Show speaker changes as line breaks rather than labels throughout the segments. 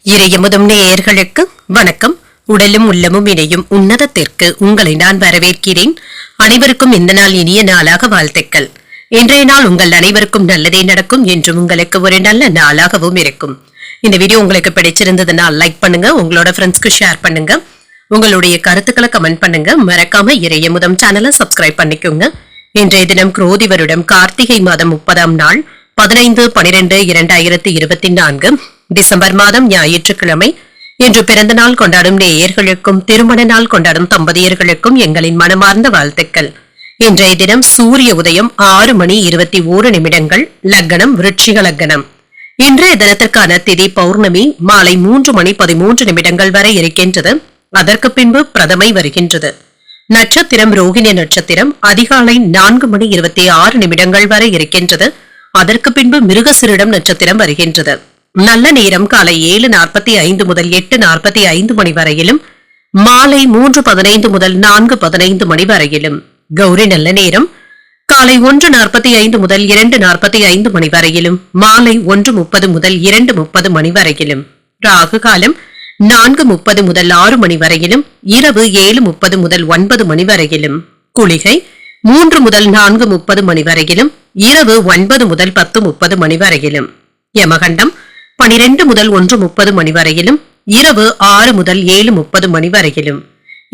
இறையமுதும் நேயர்களுக்கு வணக்கம். உடலும் உள்ளமும் இணையும் உன்னதத்திற்கு உங்களை நான் வரவேற்கிறேன். அனைவருக்கும் இந்த நாள் இனிய நாளாக வாழ்த்துக்கள். இன்றைய நாள் உங்கள் அனைவருக்கும் நல்லதே நடக்கும் என்றும் உங்களுக்கு ஒரு நல்ல நாளாகவும் இருக்கும். இந்த வீடியோ உங்களுக்கு பிடிச்சிருந்ததுன்னா லைக் பண்ணுங்க, உங்களோட ஃப்ரெண்ட்ஸ்க்கு ஷேர் பண்ணுங்க, உங்களுடைய கருத்துக்களை கமெண்ட் பண்ணுங்க. மறக்காம இறையமுதம் சேனலை சப்ஸ்கிரைப் பண்ணிக்கோங்க. இன்றைய தினம் குரோதி வருடம் கார்த்திகை மாதம் 30ஆம் நாள் 15/12/2024 டிசம்பர் மாதம் ஞாயிற்றுக்கிழமை. இன்று பிறந்த நாள் கொண்டாடும் நேயர்களுக்கும் திருமண நாள் கொண்டாடும் தம்பதியர்களுக்கும் எங்களின் மனமார்ந்த வாழ்த்துக்கள். இன்றைய தினம் சூரிய உதயம் 6:21 லக்னம் விருட்சிக லக்னம். இன்றைய தினத்திற்கான திதி பௌர்ணமி மாலை 3:13 வரை இருக்கின்றது. அதற்கு பின்பு பிரதமை வருகின்றது. நட்சத்திரம் ரோகிணி நட்சத்திரம் அதிகாலை 4:26 வரை இருக்கின்றது. அதற்கு பின்பு மிருகசிரிடம் நட்சத்திரம் வருகின்றது. நல்ல நேரம் காலை 7:45 முதல் 8:45 மணி வரையிலும், மாலை 3:15 முதல் 4:15 மணி வரையிலும். கௌரி நல்ல நேரம் காலை 1:45 முதல் 2:45 மணி வரையிலும், மாலை 1:30 முதல் 2:30 மணி வரையிலும். ராகு காலம் 4:30 முதல் 6 மணி வரையிலும், இரவு 7:30 முதல் 9 மணி வரையிலும். குளிகை 3 முதல் 4:30 மணி வரையிலும், இரவு 9 முதல் 10:30 மணி வரையிலும். யமகண்டம் 12 முதல் 1:30 மணி வரையிலும், இரவு 6 முதல் 7:30 மணி வரையிலும்.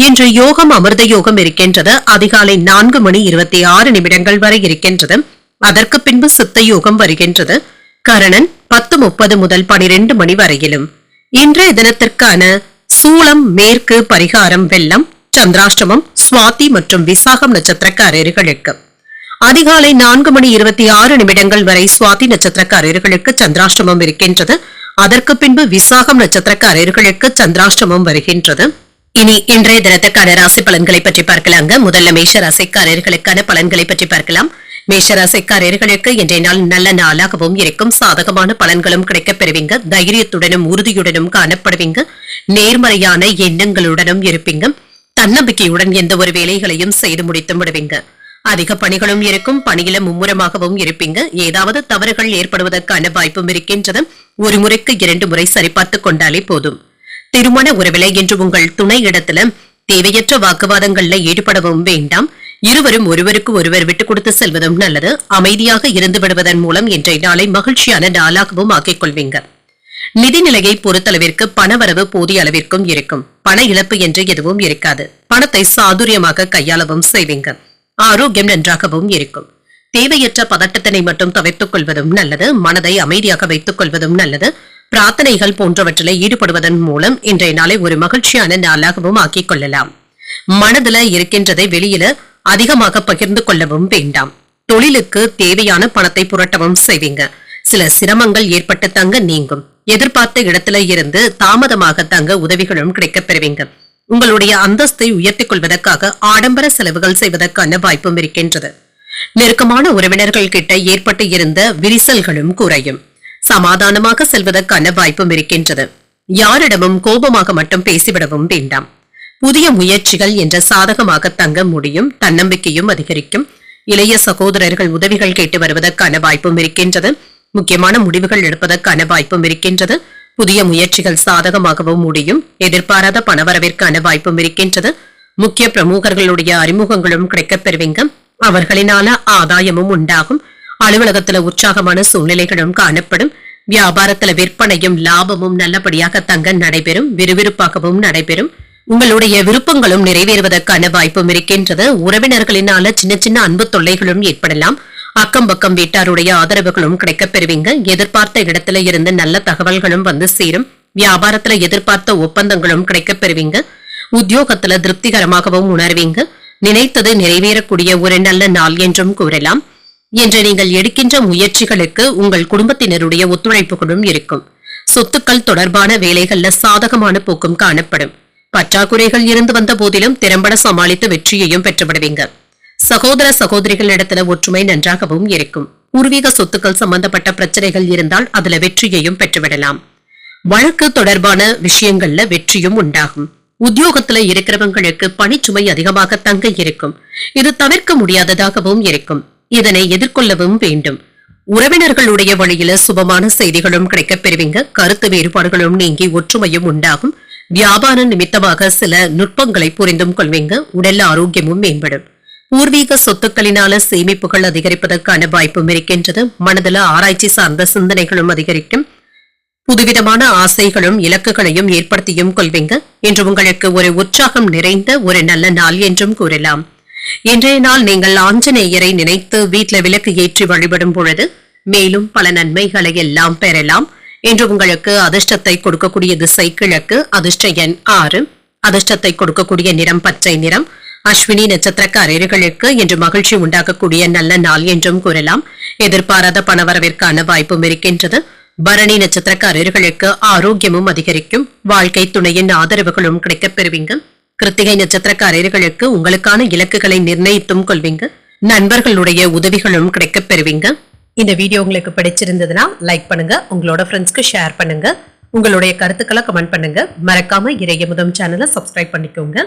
இன்று யோகம் அமிர்த யோகம் இருக்கின்றது. அதிகாலை 4:26 வரை இருக்கின்றது. அதற்கு பின்பு சித்த யோகம் வருகின்றது. கரணன் 10:30 முதல் 12 மணி வரையிலும். இன்றைய தினத்திற்கான சூளம் மேற்கு, பரிகாரம் வெள்ளம், சந்திராஷ்டமம் சுவாதி மற்றும் விசாகம் நட்சத்திரக்காரர்களுக்கு. அதிகாலை 4:26 வரை சுவாதி நட்சத்திரக்காரர்களுக்கு சந்திராஷ்டமம் இருக்கின்றது. அதற்கு பின்பு விசாகம் நட்சத்திரக்காரர்களுக்கு சந்திராஷ்டமம் வருகின்றது. இனி இன்றைய தினத்துக்கான ராசி பலன்களை பற்றி பார்க்கலாங்க. முதல்ல மேஷ ராசிக்காரர்களுக்கான பலன்களை பற்றி பார்க்கலாம். மேஷ ராசிக்காரர்களுக்கு இன்றைய நாள் நல்ல நாளாகவும் இருக்கும். சாதகமான பலன்களும் கிடைக்கப் பெறுவீங்க. தைரியத்துடனும் உறுதியுடனும் காணப்படுவீங்க. நேர்மறையான எண்ணங்களுடனும் இருப்பீங்க. தன்னம்பிக்கையுடன் எந்த ஒரு வேலைகளையும் செய்து முடித்து விடுவீங்க. அதிக பணிகளும் இருக்கும். பணியில மும்முரமாகவும் இருப்பீங்க. ஏதாவது தவறுகள் ஏற்படுவதற்கான வாய்ப்பும் இருக்கின்றது. ஒரு முறைக்கு 2 முறை சரிபார்த்துக் கொண்டாலே போதும். திருமண உறவிலை என்று உங்கள் துணை இடத்துல தேவையற்ற வாக்குவாதங்கள்ல ஈடுபடவும் வேண்டாம். இருவரும் ஒருவருக்கு ஒருவர் விட்டுக் கொடுத்து செல்வதும் நல்லது. அமைதியாக இருந்து விடுவதன் மூலம் இன்றைய நாளை மகிழ்ச்சியான நாளாகவும் ஆக்கிக் கொள்வீங்க. நிதிநிலையை பொறுத்தளவிற்கு பணவரவு போதிய அளவிற்கும் இருக்கும். பண இழப்பு என்று எதுவும் இருக்காது. பணத்தை சாதுரியமாக கையாளவும் செய்வீங்க. ஆரோக்கியம் நன்றாகவும் இருக்கும். தேவையற்ற பதட்டத்தினை மட்டும் தவிர்த்துக் கொள்வதும் நல்லது. மனதை அமைதியாக வைத்துக் கொள்வதும் நல்லது. பிரார்த்தனைகள் போன்றவற்றில் ஈடுபடுவதன் மூலம் இன்றைய நாளை ஒரு மகிழ்ச்சியான நாளாகவும் ஆக்கிக் கொள்ளலாம். மனதுல இருக்கின்றதை வெளியில அதிகமாக பகிர்ந்து கொள்ளவும் வேண்டாம். தொழிலுக்கு தேவையான பணத்தை புரட்டவும் செய்வீங்க. சில சிரமங்கள் ஏற்பட்டு தங்க நீங்கும். எதிர்பார்த்த இடத்துல இருந்து தாமதமாக தங்க உதவிகளும் கிடைக்கப் பெறுவீங்க. உங்களுடைய அந்தஸ்தை உயர்த்திக் கொள்வதற்காக ஆடம்பர செலவுகள் செய்வதற்கான வாய்ப்பும் இருக்கின்றது. நெருக்கமான உறவினர்கள் கிட்ட ஏற்பட்டு இருந்த விரிசல்களும் குறையும். சமாதானமாக செல்வதற்கான வாய்ப்பும் இருக்கின்றது. யாரிடமும் கோபமாக மட்டும் பேசிவிடவும் வேண்டாம். புதிய முயற்சிகள் என்ற சாதகமாக தங்க முடியும். தன்னம்பிக்கையும் அதிகரிக்கும். இளைய சகோதரர்கள் உதவிகள் கேட்டு வருவதற்கான வாய்ப்பும் இருக்கின்றது. முக்கியமான முடிவுகள் எடுப்பதற்கான வாய்ப்பும் இருக்கின்றது. புதிய முயற்சிகள் சாதகமாகவும் முடியும். எதிர்பாராத பணவரவிற்கான வாய்ப்பும் இருக்கின்றது. முக்கிய பிரமுகர்களுடைய அறிமுகங்களும் கிடைக்கப் பெறுவீங்க. அவர்களினால ஆதாயமும் உண்டாகும். அலுவலகத்துல உற்சாகமான சூழ்நிலைகளும் காணப்படும். வியாபாரத்துல விற்பனையும் லாபமும் நல்லபடியாக தங்க நடைபெறும். விறுவிறுப்பாகவும் நடைபெறும். உங்களுடைய விருப்பங்களும் நிறைவேறுவதற்கான வாய்ப்பும் இருக்கின்றது. உறவினர்களினால சின்ன சின்ன அன்பு தொல்லைகளும் ஏற்படலாம். அக்கம் பக்கம் வீட்டாருடைய ஆதரவுகளும் கிடைக்கப் பெறுவீங்க. எதிர்பார்த்த இடத்துல இருந்து நல்ல தகவல்களும் வந்து சேரும். வியாபாரத்துல எதிர்பார்த்த ஒப்பந்தங்களும் கிடைக்கப் பெறுவீங்க. உத்தியோகத்துல திருப்திகரமாகவும் உணர்வீங்க. நினைத்தது நிறைவேறக்கூடிய ஒரு நல்ல நாள் என்றும் கூறலாம். என்று நீங்கள் எடுக்கின்ற முயற்சிகளுக்கு உங்கள் குடும்பத்தினருடைய ஒத்துழைப்புகளும் இருக்கும். சொத்துக்கள் தொடர்பான வேலைகள்ல சாதகமான போக்கும் காணப்படும். பற்றாக்குறைகள் இருந்து வந்த போதிலும் திறம்பட சமாளித்து வெற்றியையும் பெற்றுவிடுவீங்க. சகோதர சகோதரிகளிடத்துல ஒற்றுமை நன்றாகவும் இருக்கும். பூர்வீக சொத்துக்கள் சம்பந்தப்பட்ட பிரச்சனைகள் இருந்தால் அதுல வெற்றியையும் பெற்றுவிடலாம். வழக்கு தொடர்பான விஷயங்கள்ல வெற்றியும் உண்டாகும். உத்தியோகத்துல இருக்கிறவங்களுக்கு பணிச்சுமை அதிகமாக தங்க இருக்கும். இது தவிர்க்க முடியாததாகவும் இருக்கும். இதனை எதிர்கொள்ளவும் வேண்டும். உறவினர்களுடைய வழியில சுபமான செய்திகளும் கிடைக்கப் பெறுவீங்க. கருத்து வேறுபாடுகளும் நீங்கி ஒற்றுமையும் உண்டாகும். வியாபார நிமித்தமாக சில நுட்பங்களை புரிந்தும் கொள்வீங்க. உடல் ஆரோக்கியமும் மேம்படும். பூர்வீக சொத்துக்களினால சேமிப்புகள் அதிகரிப்பதற்கான வாய்ப்பும் இருக்கின்றது. மனதில் ஆராய்ச்சி சார்ந்த சிந்தனைகளும் அதிகரிக்கும். புதுவிதமான ஆசைகளும் இலக்குகளையும் ஏற்படுத்தியும் கொள்வீங்க. இன்று உங்களுக்கு ஒரு உற்சாகம் நிறைந்த ஒரு நல்ல நாள் என்றும் கூறலாம். இன்றைய நாள் நீங்கள் ஆஞ்சநேயரை நினைத்து வீட்டில் விளக்கு ஏற்றி வழிபடும் பொழுது மேலும் பல நன்மைகளை எல்லாம் பெறலாம். இன்று உங்களுக்கு அதிர்ஷ்டத்தை கொடுக்கக்கூடிய திசை கிழக்கு. அதிர்ஷ்ட எண் 6. அதிர்ஷ்டத்தை கொடுக்கக்கூடிய நிறம் பச்சை நிறம். அஸ்வினி நட்சத்திரக்காரர்களுக்கு இன்று மகிழ்ச்சி உண்டாக்கக்கூடிய நல்ல நாள் என்றும் கூறலாம். எதிர்பாராத பணவரவிற்கான வாய்ப்பும் இருக்கின்றது. பரணி நட்சத்திரக்காரர்களுக்கு ஆரோக்கியமும் அதிகரிக்கும். வாழ்க்கை துணையின் ஆதரவுகளும் கிடைக்கப் பெறுவீங்க. கிருத்திகை நட்சத்திரக்காரர்களுக்கு உங்களுக்கான இலக்குகளை நிர்ணயித்தும் கொள்வீங்க. நண்பர்களுடைய உதவிகளும் கிடைக்கப் பெறுவீங்க. இந்த வீடியோ உங்களுக்கு பிடிச்சிருந்ததுன்னா லைக் பண்ணுங்க, உங்களோட ஃப்ரெண்ட்ஸ்க்கு ஷேர் பண்ணுங்க, உங்களுடைய கருத்துக்களை கமெண்ட் பண்ணுங்க. மறக்காம இறையமுதம் சேனலை சப்ஸ்கிரைப் பண்ணிக்கோங்க.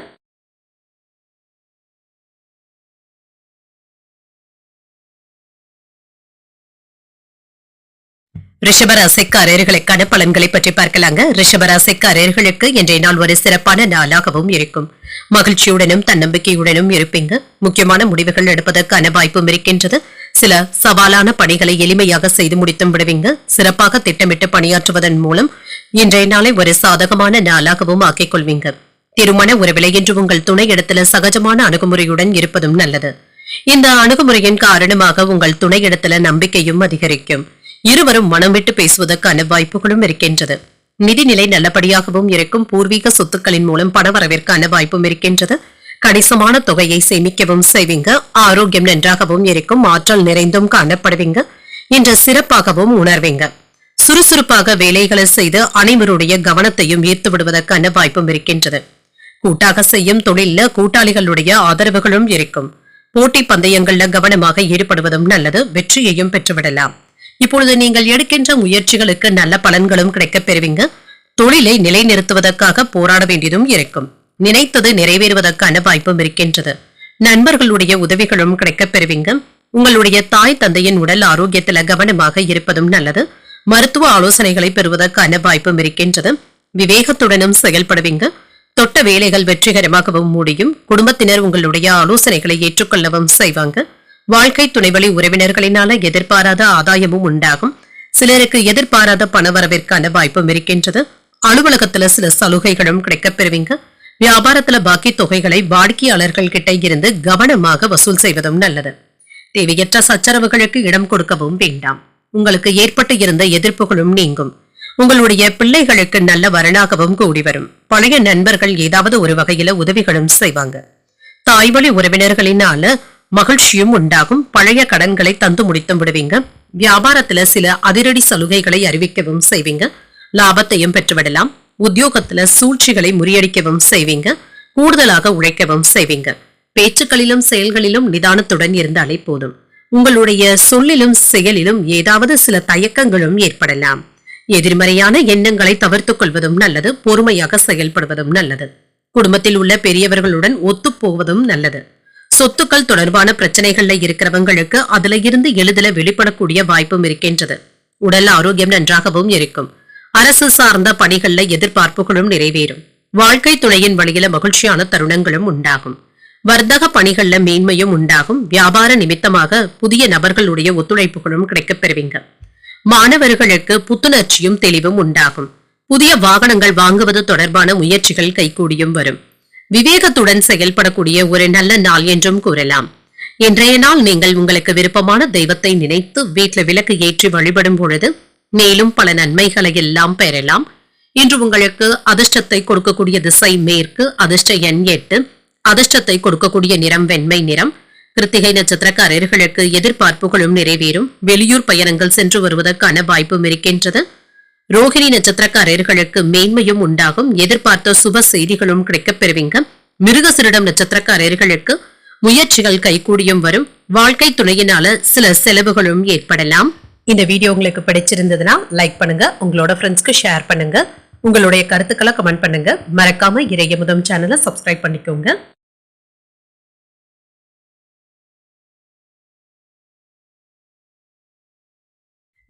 ரிஷபராசிக்காரர்களுக்கான பலன்களை பற்றி பார்க்கலாங்க. ரிஷபராசிக்காரர்களுக்கு இன்றைய நாள் ஒரு சிறப்பான நாளாகவும் இருக்கும். மகிழ்ச்சியுடனும் தன்னம்பிக்கையுடனும் இருப்பீங்க. முக்கியமான முடிவுகள் எடுப்பதற்கான வாய்ப்பும் இருக்கின்றது. சில சவாலான பணிகளை எளிமையாக செய்து முடித்தும் விடுவீங்க. சிறப்பாக திட்டமிட்டு பணியாற்றுவதன் மூலம் இன்றைய நாளை ஒரு சாதகமான நாளாகவும் ஆக்கிக் கொள்வீங்க. திருமண உறவிலை என்று உங்கள் துணை இடத்துல சகஜமான அணுகுமுறையுடன் இருப்பதும் நல்லது. இந்த அணுகுமுறையின் காரணமாக உங்கள் துணை இடத்துல நம்பிக்கையும் அதிகரிக்கும். இருவரும் மனம் விட்டு பேசுவதற்கான வாய்ப்புகளும் இருக்கின்றது. நிதிநிலை நல்லபடியாகவும் இருக்கும். பூர்வீக சொத்துக்களின் மூலம் பணவரவிற்கான வாய்ப்பும் இருக்கின்றது. கணிசமான தொகையை சேமிக்கவும் செய்வீங்க. ஆரோக்கியம் நன்றாகவும் இருக்கும். ஆற்றல் நிறைந்தும் காணப்படுவீங்க. இன்று சிறப்பாகவும் உணர்வீங்க. சுறுசுறுப்பாக வேலைகளை செய்து அனைவருடைய கவனத்தையும் ஈர்த்து விடுவதற்கான வாய்ப்பும் இருக்கின்றது. கூட்டாக செய்யும் தொழில கூட்டாளிகளுடைய ஆதரவுகளும் இருக்கும். போட்டி பந்தயங்கள்ல கவனமாக ஈடுபடுவதும் நல்லது. வெற்றியையும் பெற்றுவிடலாம். இப்பொழுது நீங்கள் எடுக்கின்ற முயற்சிகளுக்கு நல்ல பலன்களும் கிடைக்கப் பெறுவீங்க. தொழிலை நிலைநிறுத்துவதற்காக போராட வேண்டியதும் இருக்கும். நினைத்தது நிறைவேறுவதற்கான வாய்ப்பும் இருக்கின்றது. நண்பர்களுடைய உதவிகளும் கிடைக்கப் பெறுவீங்க. உங்களுடைய தாய் தந்தையின் உடல் ஆரோக்கியத்தில் கவனமாக இருப்பதும் நல்லது. மருத்துவ ஆலோசனைகளை பெறுவதற்கான வாய்ப்பும் இருக்கின்றது. விவேகத்துடனும் செயல்படுவீங்க. தொட்ட வேலைகள் வெற்றிகரமாகவும் முடியும். குடும்பத்தினர் உங்களுடைய ஆலோசனைகளை ஏற்றுக்கொள்ளவும் செய்வாங்க. வாழ்க்கை துணைவழி உறவினர்களினால எதிர்பாராத ஆதாயமும் உண்டாகும். சிலருக்கு எதிர்பாராத பணவரவிற்கான வாய்ப்பும் இருக்கின்றது. அலுவலகத்துல சில சலுகைகளும் கிடைக்கப் பெறுவீங்க. வியாபாரத்துல பாக்கி தொகைகளை வாடிக்கையாளர்கள் கிட்ட இருந்து கவனமாக வசூல் செய்வதும் நல்லது. தேவையற்ற சச்சரவுகளுக்கு இடம் கொடுக்கவும் வேண்டாம். உங்களுக்கு ஏற்பட்டு இருந்த எதிர்ப்புகளும் நீங்கும். உங்களுடைய பிள்ளைகளுக்கு நல்ல வரனாகவும் கூடி வரும். பழைய நண்பர்கள் ஏதாவது ஒரு வகையில உதவிகளும் செய்வாங்க. தாய்வழி உறவினர்களினால மகிழ்ச்சியும் உண்டாகும். பழைய கடன்களை தந்து முடித்தும் விடுவீங்க. வியாபாரத்துல சில அதிரடி சலுகைகளை அறிவிக்கவும் செய்வீங்க. லாபத்தையும் பெற்றுவிடலாம். உத்தியோகத்துல சூழ்ச்சிகளை முறியடிக்கவும் செய்வீங்க. கூடுதலாக உழைக்கவும் செய்வீங்க. பேச்சுக்களிலும் செயல்களிலும் நிதானத்துடன் இருந்தாலே போதும். உங்களுடைய சொல்லிலும் செயலிலும் ஏதாவது சில தயக்கங்களும் ஏற்படலாம். எதிர்மறையான எண்ணங்களை தவிர்த்துக் கொள்வதும் நல்லது. பொறுமையாக செயல்படுவதும் நல்லது. குடும்பத்தில் உள்ள பெரியவர்களுடன் ஒத்துப்போவதும் நல்லது. சொத்துக்கள் தொடர்பான பிரச்சனைகள்ல இருக்கிறவங்களுக்கு அதுல இருந்து எளிதில வெளிப்படக்கூடிய வாய்ப்பும் இருக்கின்றது. உடல் ஆரோக்கியம் நன்றாகவும் இருக்கும். அரசு சார்ந்த பணிகள்ல எதிர்பார்ப்புகளும் நிறைவேறும். வாழ்க்கை துணையின் வழியில மகிழ்ச்சியான தருணங்களும் உண்டாகும். வர்த்தக பணிகள்ல மேன்மையும் உண்டாகும். வியாபார நிமித்தமாக புதிய நபர்களுடைய ஒத்துழைப்புகளும் கிடைக்கப் பெறுவீங்க. மாணவர்களுக்கு புத்துணர்ச்சியும் தெளிவும் உண்டாகும். புதிய வாகனங்கள் வாங்குவது தொடர்பான முயற்சிகள் கைகூடியும் வரும். விவேகத்துடன் செயல்படக்கூடிய ஒரு நல்ல நாள் என்றும் கூறலாம். இன்றைய நாள் நீங்கள் உங்களுக்கு விருப்பமான தெய்வத்தை நினைத்து வீட்டில் விளக்கு ஏற்றி வழிபடும் பொழுது மேலும் பல நன்மைகளை எல்லாம் பெறலாம். இன்று உங்களுக்கு அதிர்ஷ்டத்தை கொடுக்கக்கூடிய திசை மேற்கு. அதிர்ஷ்ட எண் 8. அதிர்ஷ்டத்தை கொடுக்கக்கூடிய நிறம் வெண்மை நிறம். கிருத்திகை நட்சத்திரக்காரர்களுக்கு எதிர்பார்ப்புகளும் நிறைவேறும். வெளியூர் பயணங்கள் சென்று வருவதற்கான வாய்ப்பும் இருக்கின்றது. ரோஹிணி நட்சத்திரக்காரர்களுக்கு மேன்மையும் உண்டாகும். எதிர்பார்த்த சுப செய்திகளும் கிடைக்கப் பெறுவீங்க. மிருகசிரிடம் நட்சத்திரக்காரர்களுக்கு முயற்சிகள் கைகூடியும் வரும். வாழ்க்கை துணையினால சில செலவுகளும் ஏற்படலாம். இந்த வீடியோ உங்களுக்கு பிடிச்சிருந்ததுன்னா லைக் பண்ணுங்க, உங்களோட ஃப்ரெண்ட்ஸ்க்கு ஷேர் பண்ணுங்க, உங்களுடைய கருத்துக்களை கமெண்ட் பண்ணுங்க. மறக்காம இறையமுதம் சேனலை சப்ஸ்கிரைப் பண்ணிக்கோங்க.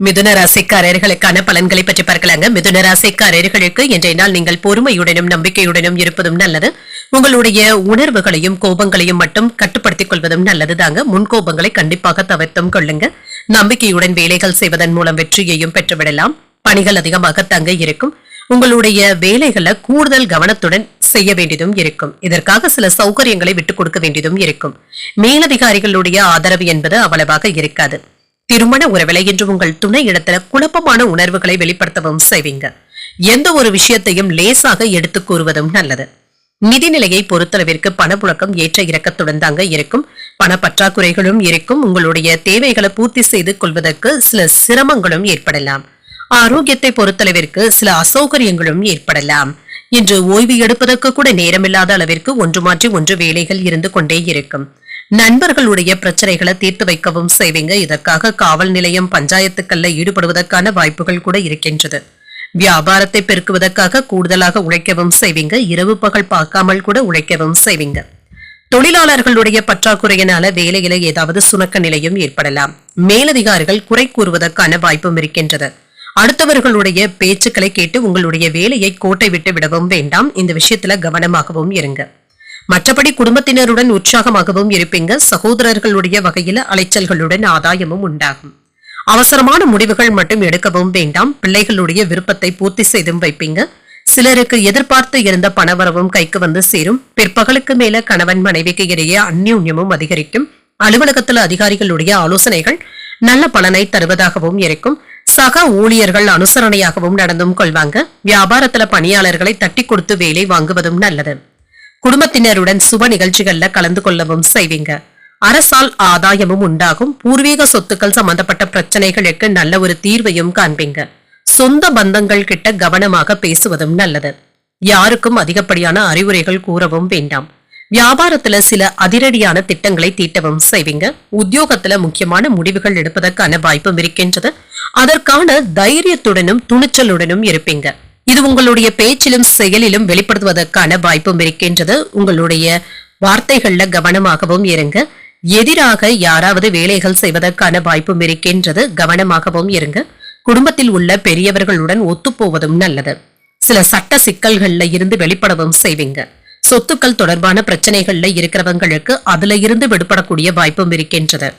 மிதுன ராசிக்காரர்களுக்கான பலன்களை பற்றி பார்க்கலாங்க. மிதுன ராசிக்காரர்களுக்கு இன்றைய நாள் நீங்கள் பொறுமையுடனும் நம்பிக்கையுடனும் இருப்பதும் நல்லது. உங்களுடைய உணர்வுகளையும் கோபங்களையும் மட்டும் கட்டுப்படுத்திக் கொள்வதும் நல்லது தாங்க. முன்கோபங்களை கண்டிப்பாக தவிர்த்தும் கொள்ளுங்க. நம்பிக்கையுடன் வேலைகள் செய்வதன் மூலம் வெற்றியையும் பெற்றுவிடலாம். பணிகள் அதிகமாக தங்க இருக்கும். உங்களுடைய வேலைகளை கூடுதல் கவனத்துடன் செய்ய வேண்டியதும் இருக்கும். இதற்காக சில சௌகரியங்களை விட்டுக் கொடுக்க வேண்டியதும் இருக்கும். மேலதிகாரிகளுடைய ஆதரவு என்பது அவ்வளவாக இருக்காது. திருமண உறவிலை என்று உங்கள் துணை இடத்துல குழப்பமான உணர்வுகளை வெளிப்படுத்தவும் செய்வீங்க. எந்த ஒரு விஷயத்தையும் லேசாக எடுத்துக் கூறுவதும் நல்லது. நிதிநிலையை பொறுத்தளவிற்கு பணப்புழக்கம் ஏற்ற இறக்கத்துடன் தாங்க இருக்கும். பண பற்றாக்குறைகளும் இருக்கும். உங்களுடைய தேவைகளை பூர்த்தி செய்து கொள்வதற்கு சில சிரமங்களும் ஏற்படலாம். ஆரோக்கியத்தை பொறுத்தளவிற்கு சில அசௌகரியங்களும் ஏற்படலாம். இன்று ஓய்வு எடுப்பதற்கு கூட நேரமில்லாத அளவிற்கு ஒன்று மாற்றி ஒன்று வேலைகள் இருந்து கொண்டே இருக்கும். நண்பர்களுடைய பிரச்சனைகளை தீர்த்து வைக்கவும் செய்வீங்க. இதற்காக காவல் நிலையம் பஞ்சாயத்துக்கள்ல ஈடுபடுவதற்கான வாய்ப்புகள் கூட இருக்கின்றது. வியாபாரத்தை பெருக்குவதற்காக கூடுதலாக உழைக்கவும் செய்வீங்க. இரவு பகல் பார்க்காமல் கூட உழைக்கவும் செய்வீங்க. தொழிலாளர்களுடைய பற்றாக்குறையினால வேலையில ஏதாவது சுணக்க நிலையும் ஏற்படலாம். மேலதிகாரிகள் குறை கூறுவதற்கான வாய்ப்பும் இருக்கின்றது. அடுத்தவர்களுடைய பேச்சுக்களை கேட்டு உங்களுடைய வேலையை கோட்டை விட்டு விடவும் வேண்டாம். இந்த விஷயத்துல கவனமாகவும் இருங்க. மற்றபடி குடும்பத்தினருடன் உற்சாகமாகவும் இருப்பீங்க. சகோதரர்களுடைய வகையில அலைச்சல்களுடன் ஆதாயமும் உண்டாகும். அவசரமான முடிவுகள் மட்டும் எடுக்கவும் வேண்டாம். பிள்ளைகளுடைய விருப்பத்தை பூர்த்தி செய்தும் வைப்பீங்க. சிலருக்கு எதிர்பார்த்து இருந்த பணவரவும் கைக்கு வந்து சேரும். பிற்பகலுக்கு மேல கணவன் மனைவிக்கு இடையே அந்யோன்யமும் அதிகரிக்கும். அலுவலகத்தில் அதிகாரிகளுடைய ஆலோசனைகள் நல்ல பலனை தருவதாகவும் இருக்கும். சக ஊழியர்கள் அனுசரணையாகவும் நடந்தும் கொள்வாங்க. வியாபாரத்துல பணியாளர்களை தட்டி கொடுத்து வேலை வாங்குவதும் நல்லது. குடும்பத்தினருடன் சுப நிகழ்ச்சிகள்ல கலந்து கொள்ளவும் செய்வீங்க. அரசால் ஆதாயமும் உண்டாகும். பூர்வீக சொத்துக்கள் சம்பந்தப்பட்ட பிரச்சனைகளுக்கு நல்ல ஒரு தீர்வையும் காண்பீங்க. சொந்த பந்தங்கள் கிட்ட கவனமாக பேசுவதும் நல்லது. யாருக்கும் அதிகப்படியான அறிவுரைகள் கூறவும் வேண்டாம். வியாபாரத்துல சில அதிரடியான திட்டங்களை தீட்டவும் செய்வீங்க. உத்தியோகத்துல முக்கியமான முடிவுகள் எடுப்பதற்கான வாய்ப்பும் இருக்கின்றது. அதற்கான தைரியத்துடனும் துணிச்சலுடனும் இருப்பீங்க. இது உங்களுடைய பேச்சிலும் செயலிலும் வெளிப்படுத்துவதற்கான வாய்ப்பும் இருக்கின்றது. உங்களுடைய வார்த்தைகள்ல கவனமாகவும் இருங்க. எதிராக யாராவது வேலைகள் செய்வதற்கான வாய்ப்பும் இருக்கின்றது. கவனமாகவும் இருங்க. குடும்பத்தில் உள்ள பெரியவர்களுடன் ஒத்துப்போவதும் நல்லது. சில சட்ட சிக்கல்கள்ல இருந்து வெளிப்படவும் செய்வீங்க. சொத்துக்கள் தொடர்பான பிரச்சனைகள்ல இருக்கிறவங்களுக்கு அதுல இருந்து விடுபடக்கூடிய வாய்ப்பும் இருக்கின்றது.